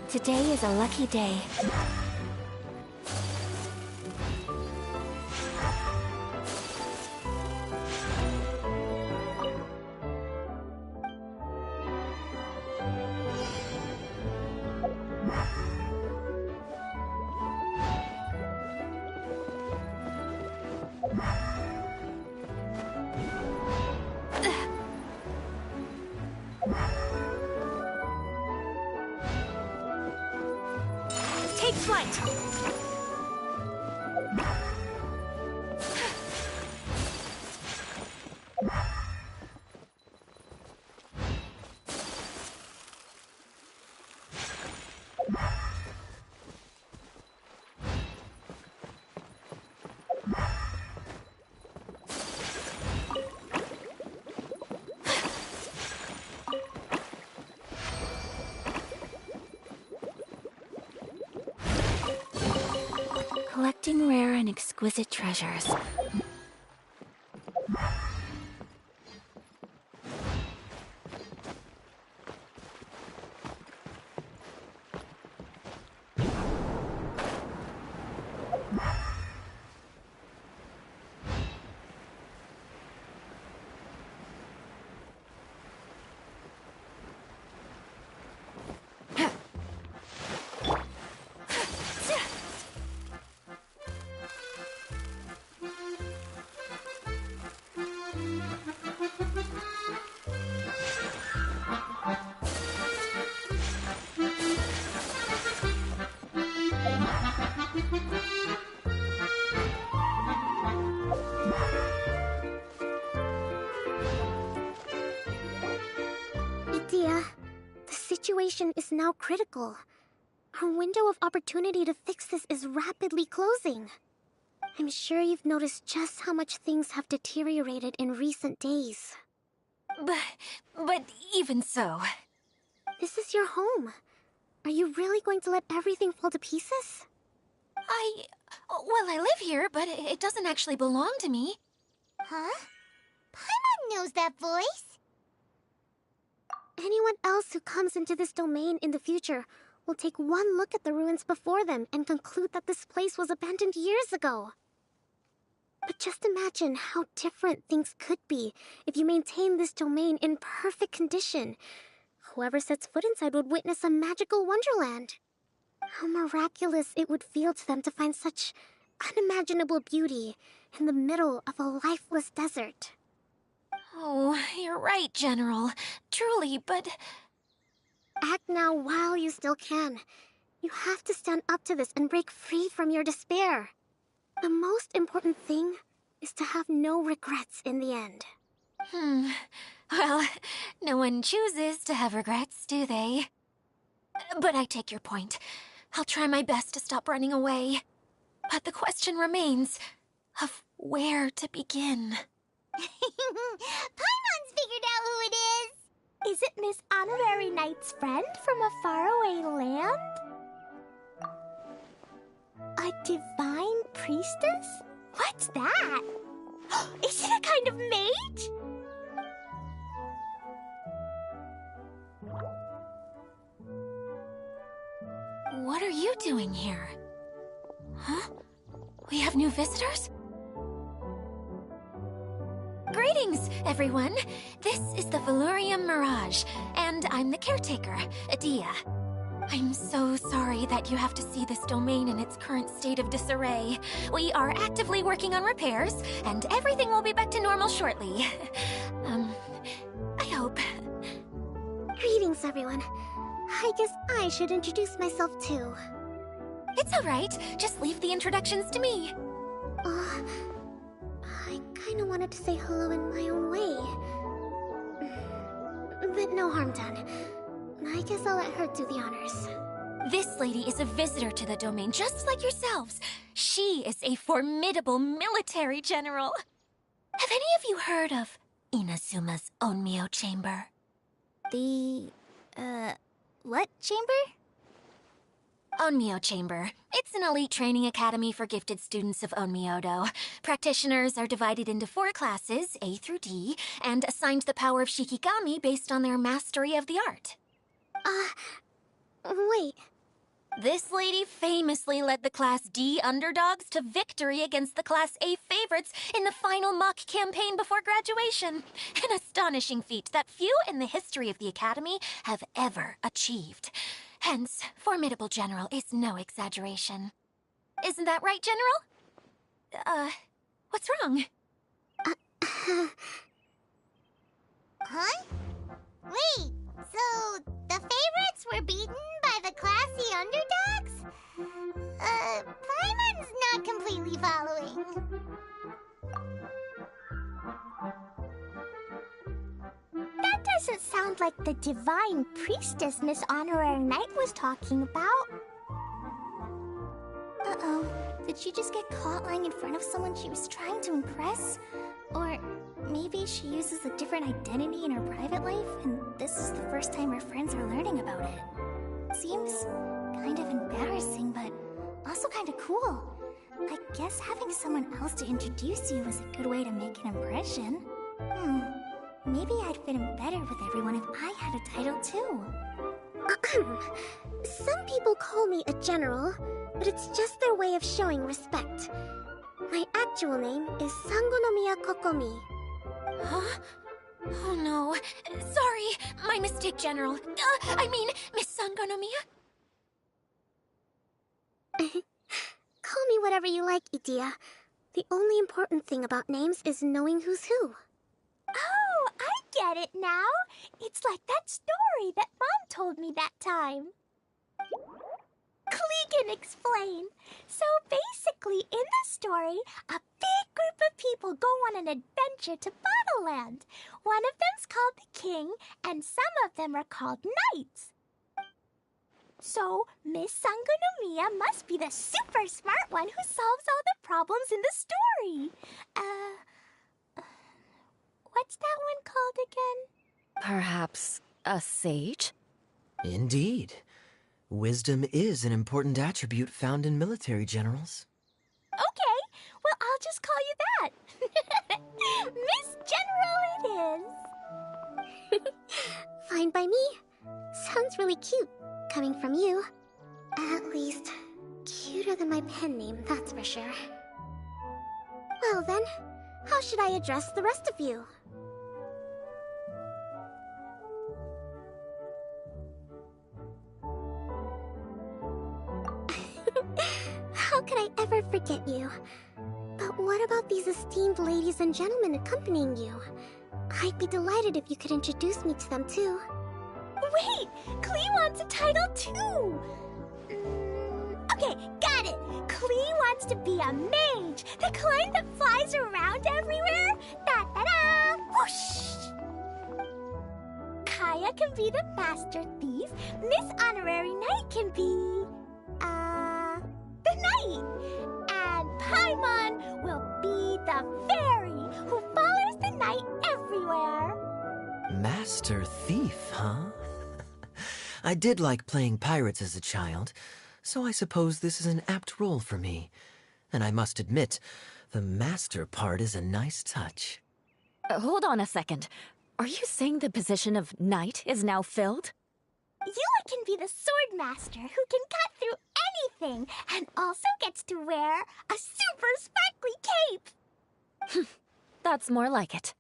Today is a lucky day. Take flight! Collecting rare and exquisite treasures. Edea, the situation is now critical. Our window of opportunity to fix this is rapidly closing. I'm sure you've noticed just how much things have deteriorated in recent days. But even so... This is your home. Are you really going to let everything fall to pieces? Well, I live here, but it doesn't actually belong to me. Huh? Paimon knows that voice. Anyone else who comes into this domain in the future will take one look at the ruins before them and conclude that this place was abandoned years ago. But just imagine how different things could be if you maintain this domain in perfect condition. Whoever sets foot inside would witness a magical wonderland. How miraculous it would feel to them to find such unimaginable beauty in the middle of a lifeless desert. Oh, you're right, General. Truly, but... Act now while you still can. You have to stand up to this and break free from your despair. The most important thing is to have no regrets in the end. Well, no one chooses to have regrets, do they? But I take your point. I'll try my best to stop running away. But the question remains of where to begin. Paimon's figured out who it is! Is it Miss Honorary Knight's friend from a faraway land? A divine priestess? What's that? Is it a kind of mage? What are you doing here? Huh? We have new visitors? Greetings, everyone! This is the Valurium Mirage, and I'm the caretaker, Edea. I'm so sorry that you have to see this domain in its current state of disarray. We are actively working on repairs, and everything will be back to normal shortly. I hope. Greetings, everyone. I guess I should introduce myself too. It's alright. Just leave the introductions to me. I kinda wanted to say hello in my own way. But no harm done. I guess I'll let her do the honors. This lady is a visitor to the domain, just like yourselves. She is a formidable military general. Have any of you heard of Inazuma's Onmyo Chamber? The... what chamber? Onmyo Chamber. It's an elite training academy for gifted students of Onmyodo. Practitioners are divided into 4 classes, A through D, and assigned the power of Shikigami based on their mastery of the art. Wait. This lady famously led the Class D underdogs to victory against the Class A favorites in the final mock campaign before graduation. An astonishing feat that few in the history of the Academy have ever achieved. Hence, formidable general is no exaggeration. Isn't that right, General? What's wrong? Huh? Wait, so the favorites were beaten by the classy underdogs? Paimon's not completely following. That doesn't sound like the divine priestess Miss Honorary Knight was talking about. Uh-oh. Did she just get caught lying in front of someone she was trying to impress? Or maybe she uses a different identity in her private life, and this is the first time her friends are learning about it. Seems kind of embarrassing, but also kind of cool. I guess having someone else to introduce you is a good way to make an impression. Maybe I'd fit in better with everyone if I had a title too. Some people call me a general, but it's just their way of showing respect. My actual name is Sangonomiya Kokomi. Huh? Oh no. Sorry, my mistake, General. I mean, Miss Sangonomiya? Call me whatever you like, Edea. The only important thing about names is knowing who's who. Oh, I get it now. It's like that story that Mom told me that time. Clique can explain. So basically, in the story, a big group of people go on an adventure to Bottleland. One of them's called the King, and some of them are called Knights. So, Miss Sangonomiya must be the super smart one who solves all the problems in the story. What's that one called again? Perhaps a sage? Indeed. Wisdom is an important attribute found in military generals. Okay, well, I'll just call you that. Miss General it is. Fine by me. Sounds really cute, coming from you. At least, cuter than my pen name, that's for sure. Well then, how should I address the rest of you? How could I ever forget you? But what about these esteemed ladies and gentlemen accompanying you? I'd be delighted if you could introduce me to them too. Wait! Klee wants a title too! Okay, got it! Klee wants to be a mage! The kind that flies around everywhere! Da-da-da! Whoosh! Kaya can be the master thief. Miss Honorary Knight can be... the knight! And Paimon will be the fairy who follows the knight everywhere! Master Thief, huh? I did like playing pirates as a child, so I suppose this is an apt role for me. And I must admit, the master part is a nice touch. Hold on a second. Are you saying the position of knight is now filled? Eula can be the sword master who can cut through anything and also gets to wear a super sparkly cape. That's more like it.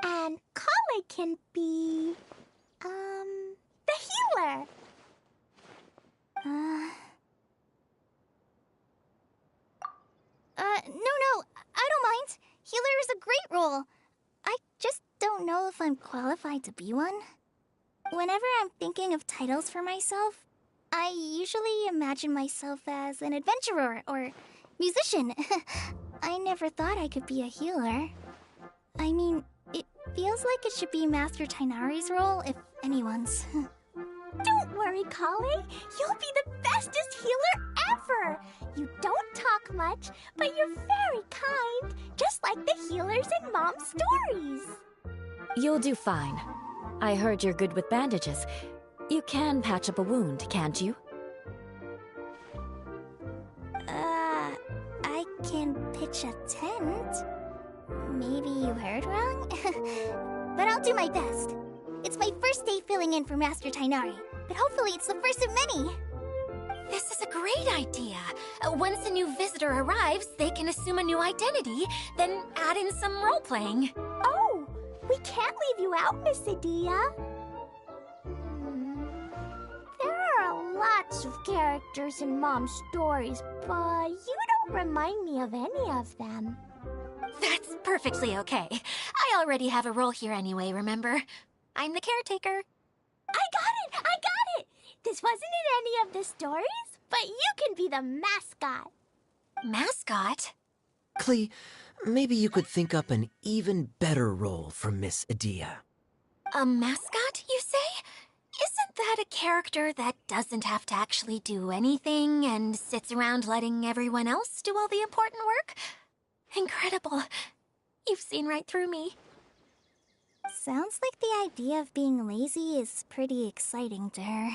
And Kale can be... the healer. No, I don't mind. Healer is a great role. I just don't know if I'm qualified to be one. Whenever I'm thinking of titles for myself, I usually imagine myself as an adventurer or musician. I never thought I could be a healer. I mean, it feels like it should be Master Tighnari's role, if anyone's. Don't worry, Kale. You'll be the bestest healer ever. You don't talk much, but you're very kind, just like the healers in Mom's stories. You'll do fine. I heard you're good with bandages. You can patch up a wound, can't you? I can pitch a tent. Maybe you heard wrong? But I'll do my best. It's my first day filling in for Master Tighnari, but hopefully it's the first of many. This is a great idea. Once a new visitor arrives, they can assume a new identity, then add in some role-playing. Oh, we can't leave you out, Miss Edea. There are lots of characters in Mom's stories, but you don't remind me of any of them. That's perfectly okay. I already have a role here anyway, remember? I'm the caretaker. I got it! This wasn't in any of the stories, but you can be the mascot. Mascot? Klee, maybe you could think up an even better role for Miss Edea. A mascot, you say? Isn't that a character that doesn't have to actually do anything and sits around letting everyone else do all the important work? Incredible. You've seen right through me. Sounds like the idea of being lazy is pretty exciting to her.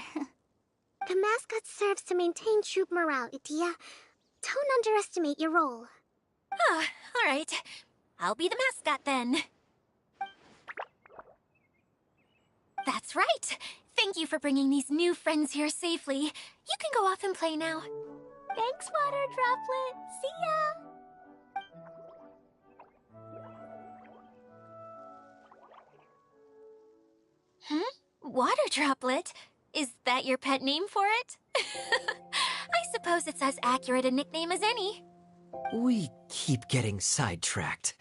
The mascot serves to maintain troop morale, Edea. Don't underestimate your role. Ah, all right. I'll be the mascot then. That's right. Thank you for bringing these new friends here safely. You can go off and play now. Thanks, Water Droplet. See ya! Water Droplet? Is that your pet name for it? I suppose it's as accurate a nickname as any. We keep getting sidetracked,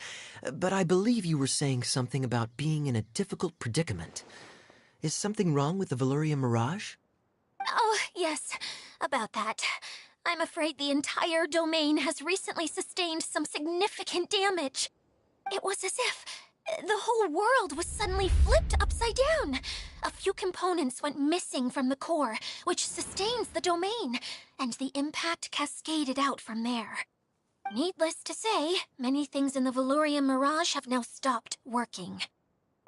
but I believe you were saying something about being in a difficult predicament. Is something wrong with the Veluria Mirage? Oh, yes. about that. I'm afraid the entire domain has recently sustained some significant damage. It was as if the whole world was suddenly flipped upside down. A few components went missing from the core, which sustains the domain, and the impact cascaded out from there. Needless to say, many things in the Valurian Mirage have now stopped working.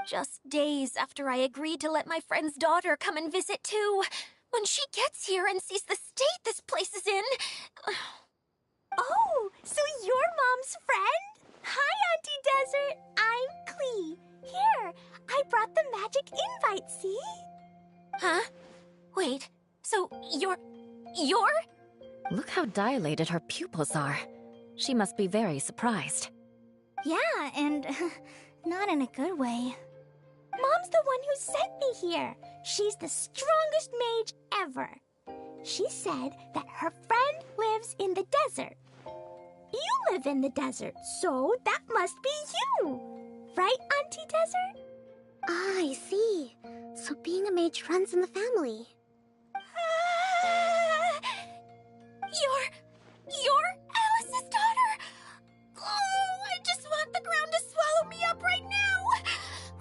Just days after I agreed to let my friend's daughter come and visit too. When she gets here and sees the state this place is in... Oh, so you're Mom's friend? Hi, Auntie Desert. I'm Klee. Here, I brought the magic invite, see? Huh? Wait, so you're... Look how dilated her pupils are. She must be very surprised. Yeah, and not in a good way. Mom's the one who sent me here. She's the strongest mage ever. She said that her friend lives in the desert. You live in the desert, so that must be you. Right, Auntie Desert? Ah, I see. So being a mage runs in the family. You're Alice's daughter? Oh, I just want the ground to swallow me up right now.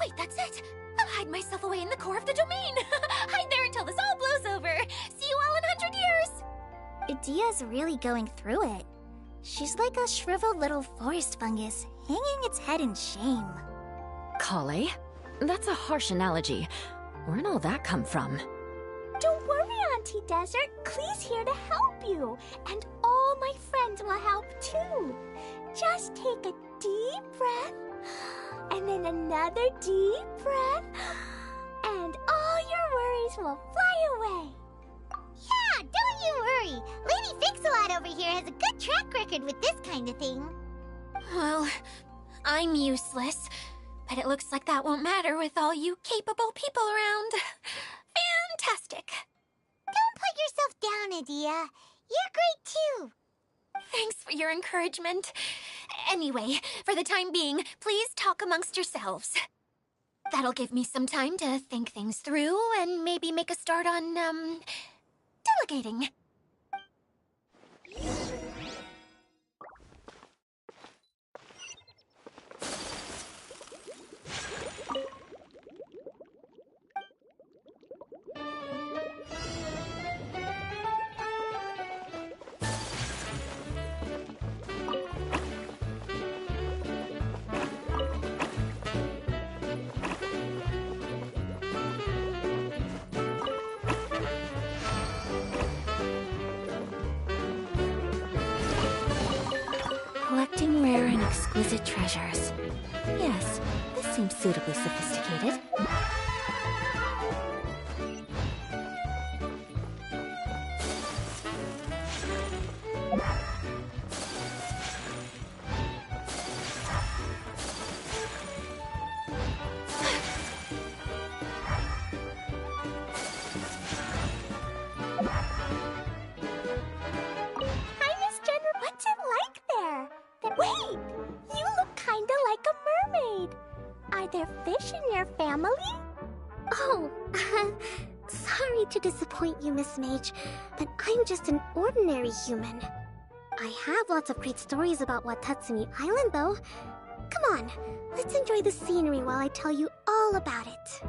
Wait, that's it. I'll hide myself away in the core of the domain. Hide there until this all blows over. See you all in 100 years. Idia's really going through it. She's like a shriveled little forest fungus, hanging its head in shame. Kale? That's a harsh analogy. Where'd all that come from? Don't worry, Auntie Desert. Klee's here to help you. And all my friends will help too. Just take a deep breath, and then another deep breath, and all your worries will fly away. Yeah, don't you worry. Lady Fix-a-Lot over here has a good track record with this kind of thing. Well, I'm useless, but it looks like that won't matter with all you capable people around. Fantastic. Don't put yourself down, Adia. You're great too. Thanks for your encouragement. Anyway, for the time being, please talk amongst yourselves. That'll give me some time to think things through and maybe make a start on, delegating. Collecting rare and exquisite treasures. Yes, this seems suitably sophisticated. Hi, Miss Jenner. What's it like there? Wait, you look kinda like a mermaid. Are there fish in your family? Oh, sorry to disappoint you, Miss Mage, but I'm just an ordinary human. I have lots of great stories about Watatsumi Island, though. Come on, let's enjoy the scenery while I tell you all about it.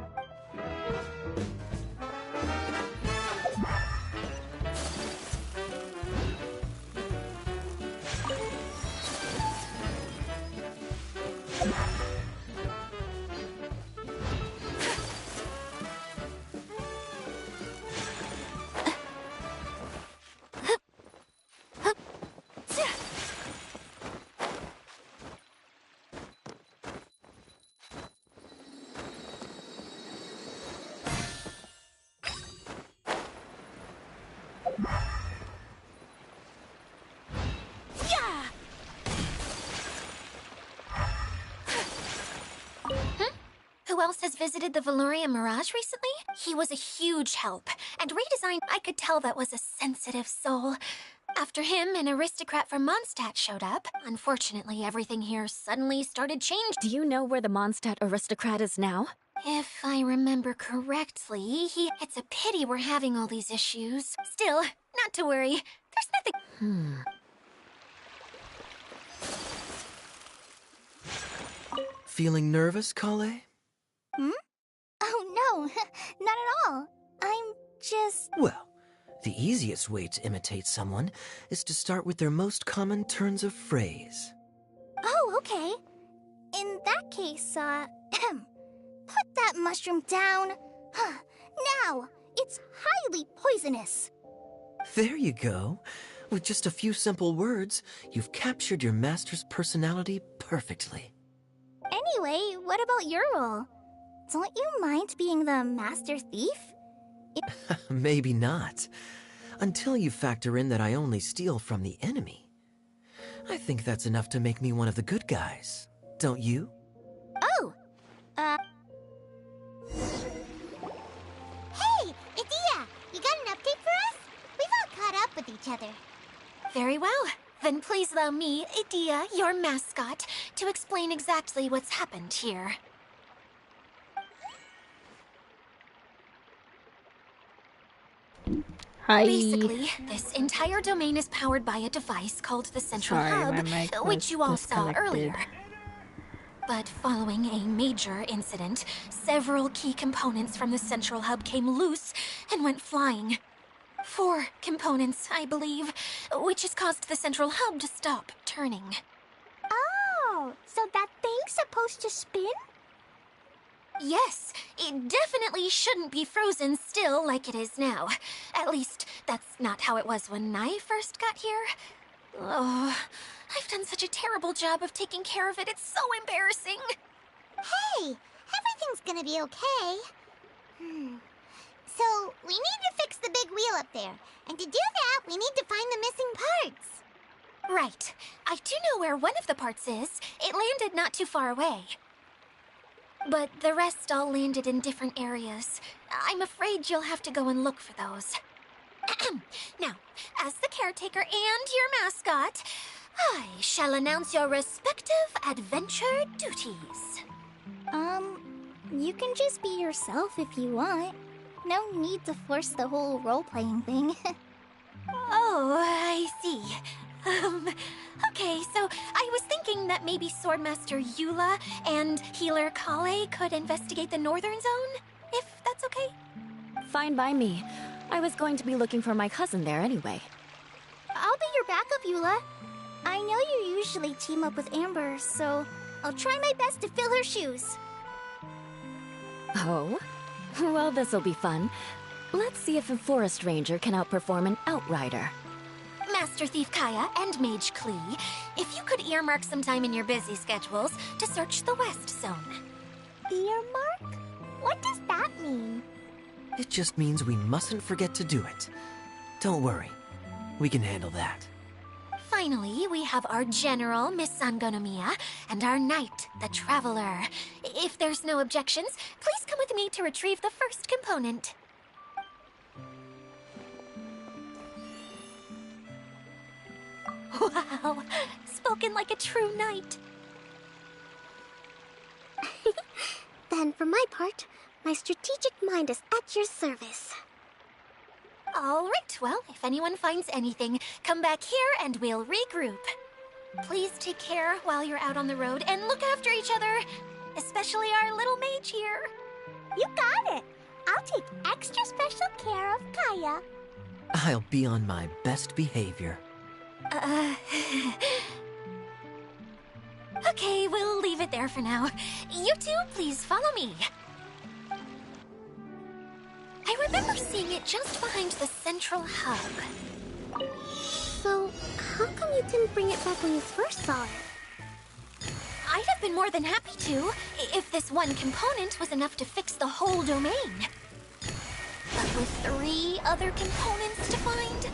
Who else has visited the Valurian Mirage recently? He was a huge help, and redesigned, I could tell that was a sensitive soul. After him, an aristocrat from Mondstadt showed up. Unfortunately, everything here suddenly started changing. Do you know where the Mondstadt aristocrat is now? If I remember correctly, it's a pity we're having all these issues. Still, Not to worry. There's nothing... Feeling nervous, Kale? Hmm? Oh no, not at all. I'm just... Well, the easiest way to imitate someone is to start with their most common turns of phrase. Oh, okay. In that case, put that mushroom down. Now, it's highly poisonous. There you go. With just a few simple words, you've captured your master's personality perfectly. Anyway, what about your role? Don't you mind being the master thief? Maybe not. Until you factor in that I only steal from the enemy. I think that's enough to make me one of the good guys. Don't you? Oh! Hey, Edea! You got an update for us? We've all caught up with each other. Very well. Then please allow me, Edea, your mascot, to explain exactly what's happened here. Hi. Basically, this entire domain is powered by a device called the Central Hub, which you all saw earlier. But following a major incident, several key components from the Central Hub came loose and went flying. 4 components, I believe, which has caused the Central Hub to stop turning. Oh, so that thing's supposed to spin? Yes, it definitely shouldn't be frozen still like it is now. At least, that's not how it was when I first got here. Oh, I've done such a terrible job of taking care of it, it's so embarrassing. Hey, everything's gonna be okay. So, we need to fix the big wheel up there. And to do that, we need to find the missing parts. Right. I do know where one of the parts is. It landed not too far away. But the rest all landed in different areas. I'm afraid you'll have to go and look for those. Now, as the caretaker and your mascot, I shall announce your respective adventure duties. You can just be yourself if you want. No need to force the whole role-playing thing. Oh, I see. Okay, so I was thinking that maybe Swordmaster Eula and Healer Kale could investigate the Northern Zone, if that's okay? Fine by me. I was going to be looking for my cousin there anyway. I'll be your backup, Eula. I know you usually team up with Amber, so I'll try my best to fill her shoes. Oh? Well, this'll be fun. Let's see if a forest ranger can outperform an outrider. Master Thief Kaya and Mage Klee, if you could earmark some time in your busy schedules to search the West Zone. Earmark? What does that mean? It just means we mustn't forget to do it. Don't worry. We can handle that. Finally, we have our General, Miss Sangonomiya, and our Knight, the Traveler. If there's no objections, please come with me to retrieve the first component. Wow, spoken like a true knight. Then, for my part, my strategic mind is at your service. All right, well, if anyone finds anything, come back here and we'll regroup. Please take care while you're out on the road and look after each other, especially our little mage here. You got it. I'll take extra special care of Kaya. I'll be on my best behavior. Okay, we'll leave it there for now. You two, please follow me. I remember seeing it just behind the Central Hub. So, how come you didn't bring it back when you first saw it? I'd have been more than happy to, if this one component was enough to fix the whole domain. But with 3 other components to find,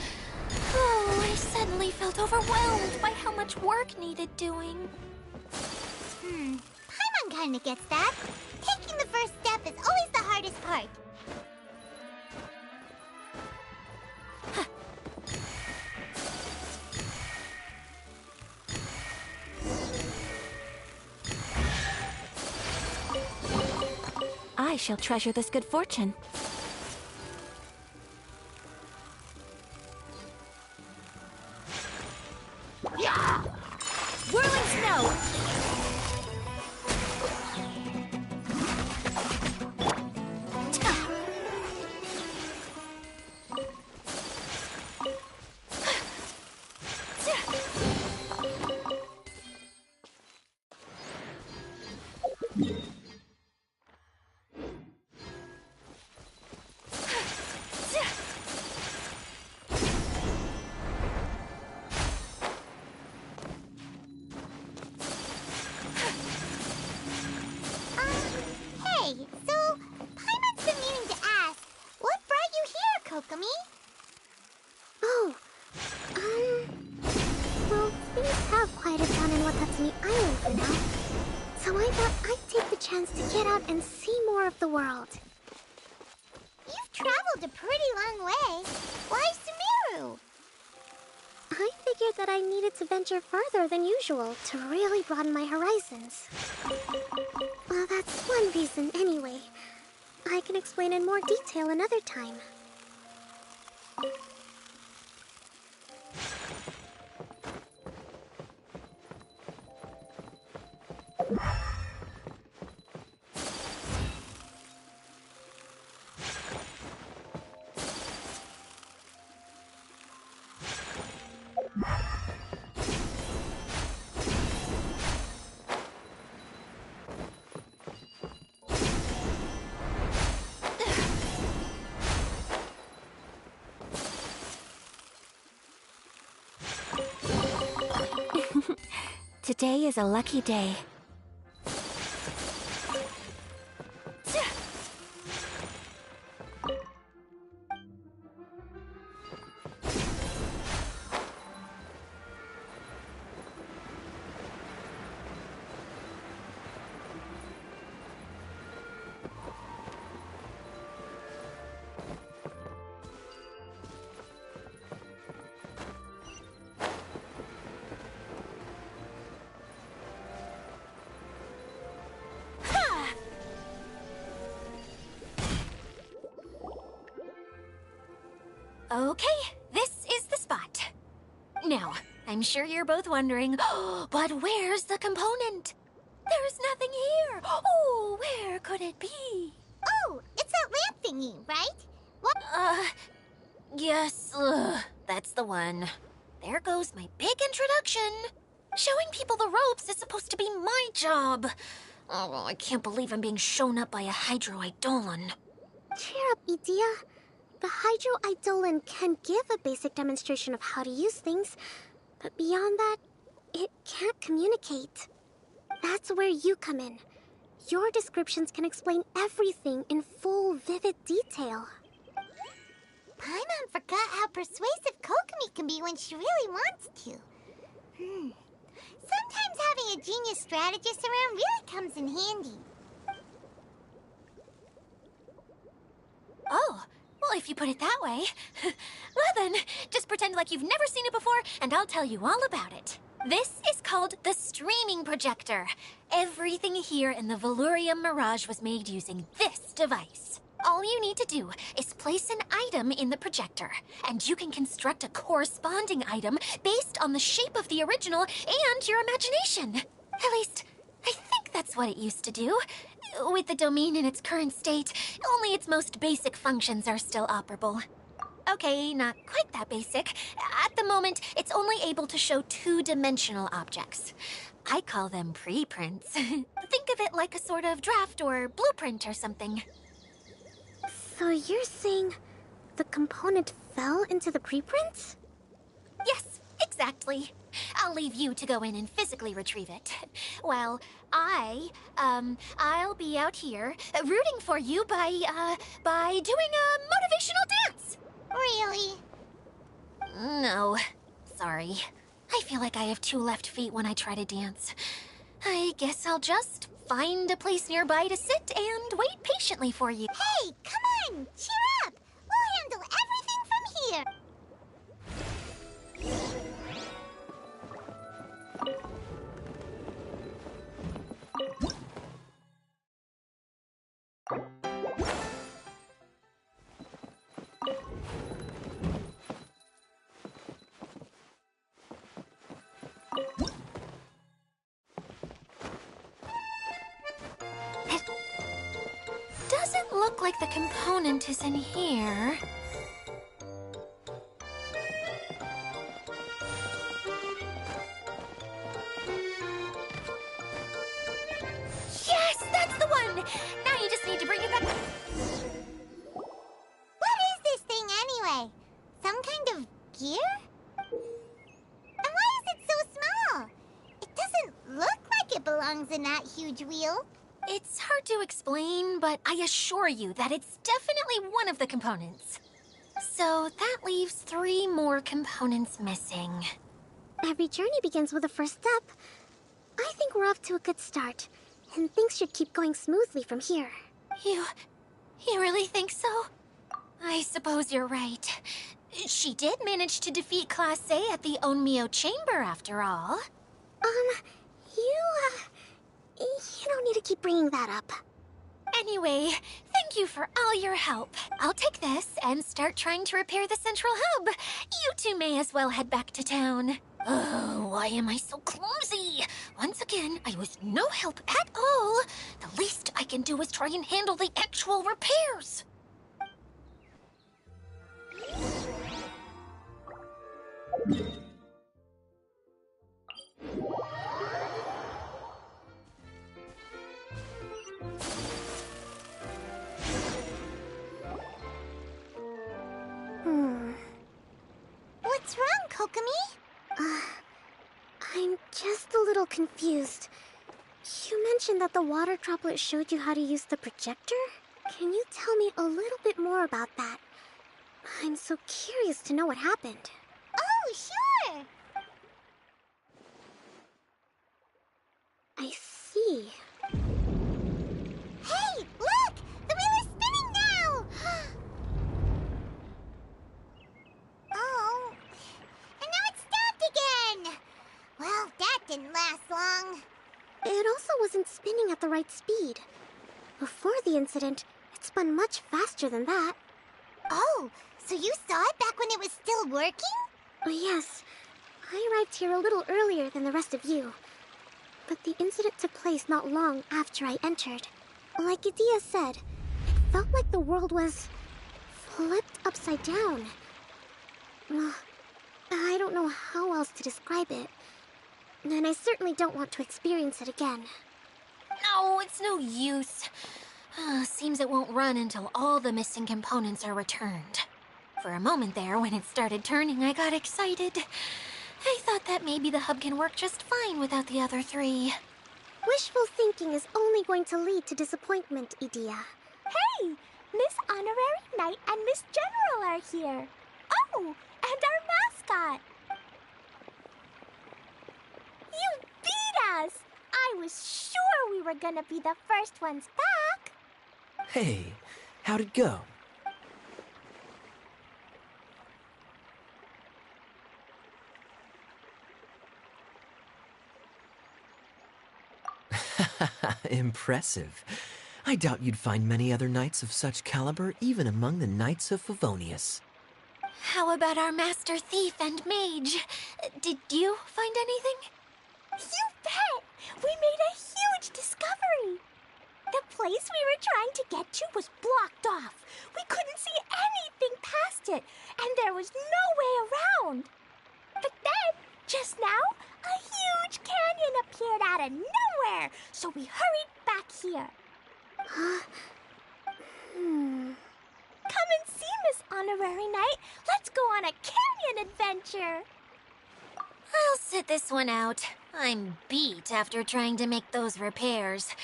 oh, I suddenly felt overwhelmed by how much work needed doing. Paimon kinda gets that. Taking the first step is always the hardest part. I shall treasure this good fortune. out and see more of the world. You've traveled a pretty long way. Why Sumeru? I figured that I needed to venture further than usual to really broaden my horizons. Well, that's one reason anyway. I can explain in more detail another time. Today is a lucky day. Okay, this is the spot. Now, I'm sure you're both wondering, but where's the component? There's nothing here. Oh, where could it be? Oh, it's that lamp thingy, right? What? Yes, that's the one. There goes my big introduction. Showing people the ropes is supposed to be my job. Oh, I can't believe I'm being shown up by a Hydro Eidolon. Cheer up, Edea. The Hydro Eidolon can give a basic demonstration of how to use things, but beyond that, it can't communicate. That's where you come in. Your descriptions can explain everything in full, vivid detail. Paimon forgot how persuasive Kokomi can be when she really wants to. Sometimes having a genius strategist around really comes in handy. Oh. Well, if you put it that way. Well then, just pretend like you've never seen it before, and I'll tell you all about it. This is called the streaming projector. Everything here in the Velurium Mirage was made using this device. All you need to do is place an item in the projector, and you can construct a corresponding item based on the shape of the original and your imagination. At least, I think that's what it used to do. With the domain in its current state, only its most basic functions are still operable. Okay, not quite that basic. At the moment, it's only able to show two-dimensional objects. I call them preprints. Think of it like a sort of draft or blueprint or something. So you're saying the component fell into the preprints? Yes, exactly. I'll leave you to go in and physically retrieve it. Well, I'll be out here rooting for you by doing a motivational dance. Really? No, sorry. I feel like I have two left feet when I try to dance. I guess I'll just find a place nearby to sit and wait patiently for you. Hey, come on! Cheer up! We'll handle everything from here! Doesn't look like the component is in here. Yes, that's the one! Now you just need to bring it back. What is this thing anyway? Some kind of gear? And why is it so small? It doesn't look like it belongs in that huge wheel. It's hard to explain, but I assure you that it's definitely one of the components. So that leaves 3 more components missing. Every journey begins with a first step. I think we're off to a good start. and things should keep going smoothly from here. You really think so? I suppose you're right. She did manage to defeat Class A at the Onmyo Chamber, after all. You don't need to keep bringing that up. Anyway, thank you for all your help. I'll take this and start trying to repair the central hub. You two may as well head back to town. Oh, why am I so clumsy? Once again, I was no help at all. The least I can do is try and handle the actual repairs. What's wrong, Kokomi? I'm just a little confused. You mentioned that the water droplet showed you how to use the projector? Can you tell me a little bit more about that? I'm so curious to know what happened. Oh, sure! I see. Hey, look! The wheel is spinning now! Oh, and now it stopped again! Well, that didn't last long. It also wasn't spinning at the right speed. Before the incident, it spun much faster than that. Oh, so you saw it back when it was still working? Oh, yes. I arrived here a little earlier than the rest of you. But the incident took place not long after I entered. Like Edea said, it felt like the world was flipped upside down. I don't know how else to describe it. And I certainly don't want to experience it again. No, it's no use. Seems it won't run until all the missing components are returned. For a moment there, when it started turning, I got excited. I thought that maybe the hub can work just fine without the other three. Wishful thinking is only going to lead to disappointment, Edea. Hey! Miss Honorary Knight and Miss General are here. Oh, and our mascot. You beat us! I was sure we were gonna be the first ones back. Hey, how'd it go? Impressive. I doubt you'd find many other knights of such caliber even among the Knights of Favonius. How about our Master Thief and Mage? Did you find anything? You bet! We made a huge discovery! The place we were trying to get to was blocked off. We couldn't see anything past it, and there was no way around. But then, just now, a huge canyon appeared out of nowhere, so we hurried back here. Come and see, Miss Honorary Knight. Let's go on a canyon adventure. I'll sit this one out. I'm beat after trying to make those repairs.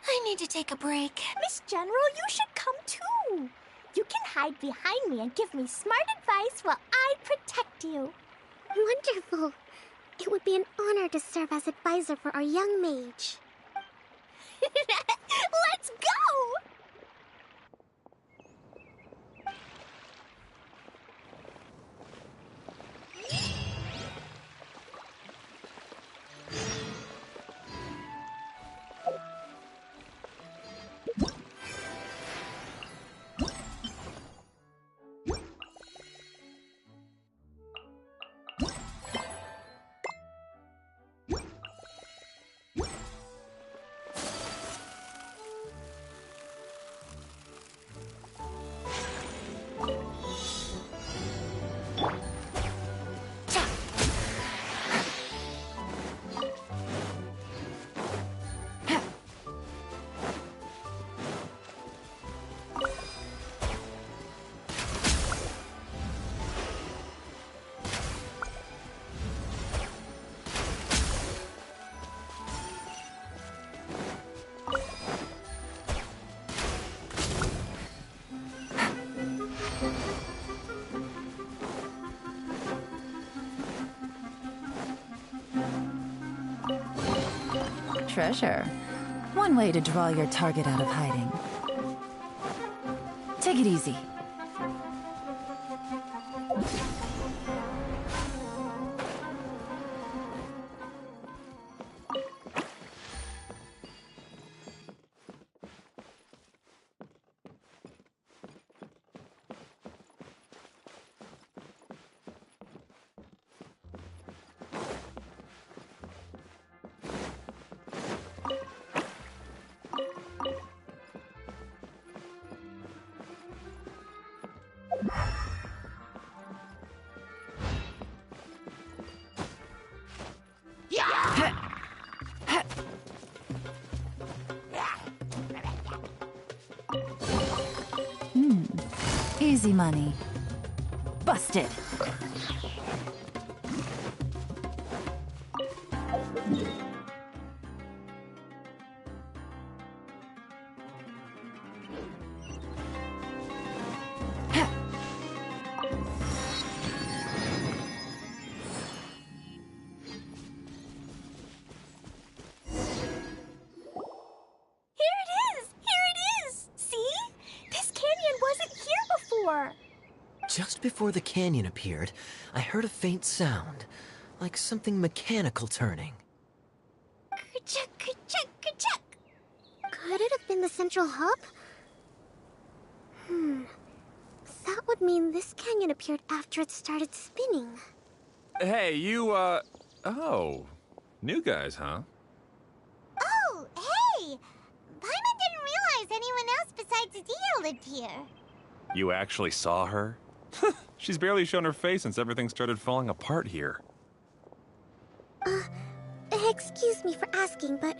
I need to take a break. Miss General, you should come too. You can hide behind me and give me smart advice while I protect you. Wonderful. It would be an honor to serve as advisor for our young mage. Let's go! Treasure. One way to draw your target out of hiding. Take it easy. Easy money. Busted. Just before the canyon appeared, I heard a faint sound, like something mechanical turning. Ka-chuck, ka-chuck, ka-chuck. Could it have been the central hub? That would mean this canyon appeared after it started spinning. Hey, you, oh. New guys, huh? Oh, hey! Paimon didn't realize anyone else besides Adia lived here. You actually saw her? She's barely shown her face since everything started falling apart here. Excuse me for asking, but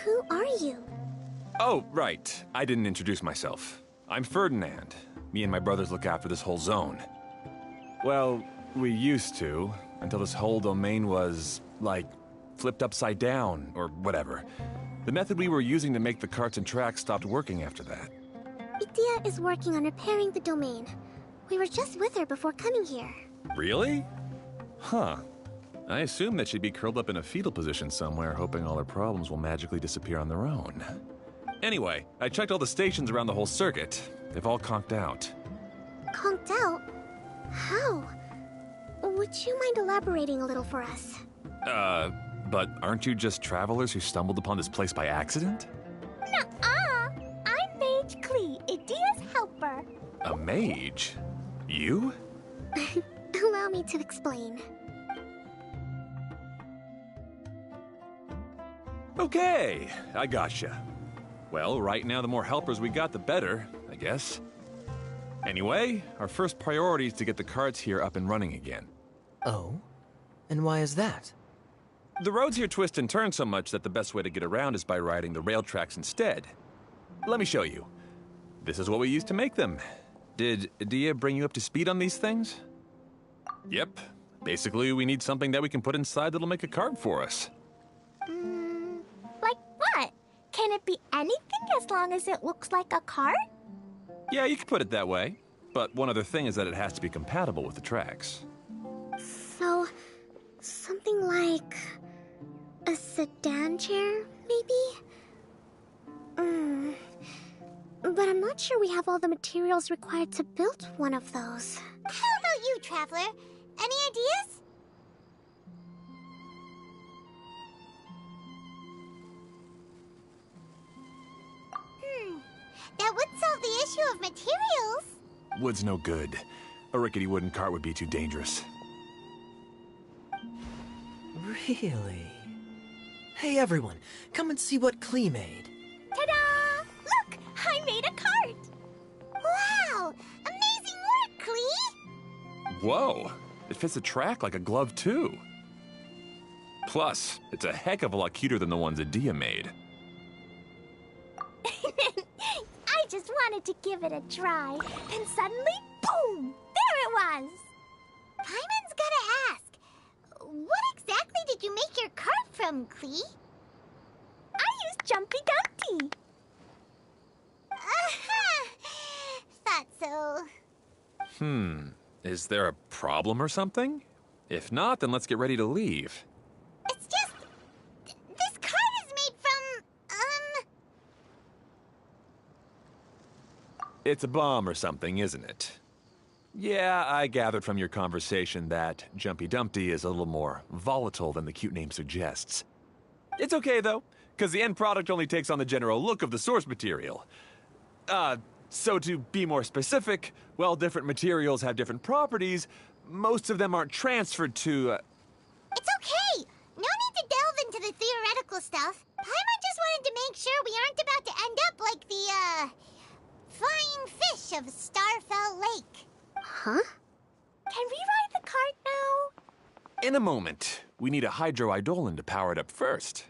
who are you? Oh, right. I didn't introduce myself. I'm Ferdinand. Me and my brothers look after this whole zone. Well, we used to, until this whole domain was, like, flipped upside down, or whatever. The method we were using to make the carts and tracks stopped working after that. Idia is working on repairing the domain. We were just with her before coming here. Really? Huh. I assume that she'd be curled up in a fetal position somewhere, hoping all her problems will magically disappear on their own. Anyway, I checked all the stations around the whole circuit. They've all conked out. Conked out? How? Would you mind elaborating a little for us? But aren't you just travelers who stumbled upon this place by accident? Nuh-uh! I'm Mage Klee, Idia's helper. A mage? You? Allow me to explain. Okay, I gotcha. Well, right now the more helpers we got, the better, I guess. Anyway, our first priority is to get the carts here up and running again. Oh? And why is that? The roads here twist and turn so much that the best way to get around is by riding the rail tracks instead. Let me show you. This is what we used to make them. Did Adia bring you up to speed on these things? Yep. Basically, we need something that we can put inside that'll make a cart for us. Like what? Can it be anything as long as it looks like a cart? Yeah, you could put it that way. But one other thing is that it has to be compatible with the tracks. So, something like a sedan chair, maybe? But I'm not sure we have all the materials required to build one of those. How about you, Traveler? Any ideas? That would solve the issue of materials. Wood's no good. A rickety wooden cart would be too dangerous. Really? Hey everyone, come and see what Klee made. Ta-da! Look! I made a cart! Wow! Amazing work, Klee! Whoa! It fits the track like a glove, too. Plus, it's a heck of a lot cuter than the ones Adia made. I just wanted to give it a try. Then suddenly, boom! There it was! Paimon's gotta ask. What exactly did you make your cart from, Klee? I used Jumpy Dumpty. Thought so. Is there a problem or something? If not, then let's get ready to leave. It's just... this cart is made from... It's a bomb or something, isn't it? Yeah, I gathered from your conversation that Jumpy Dumpty is a little more volatile than the cute name suggests. It's okay, though, because the end product only takes on the general look of the source material. So to be more specific, while different materials have different properties, most of them aren't transferred to, It's okay! No need to delve into the theoretical stuff. Paimon just wanted to make sure we aren't about to end up like the, flying fish of Starfell Lake. Huh? Can we ride the cart now? In a moment. We need a hydroidolin to power it up first.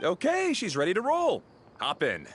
Okay, she's ready to roll. Hop in.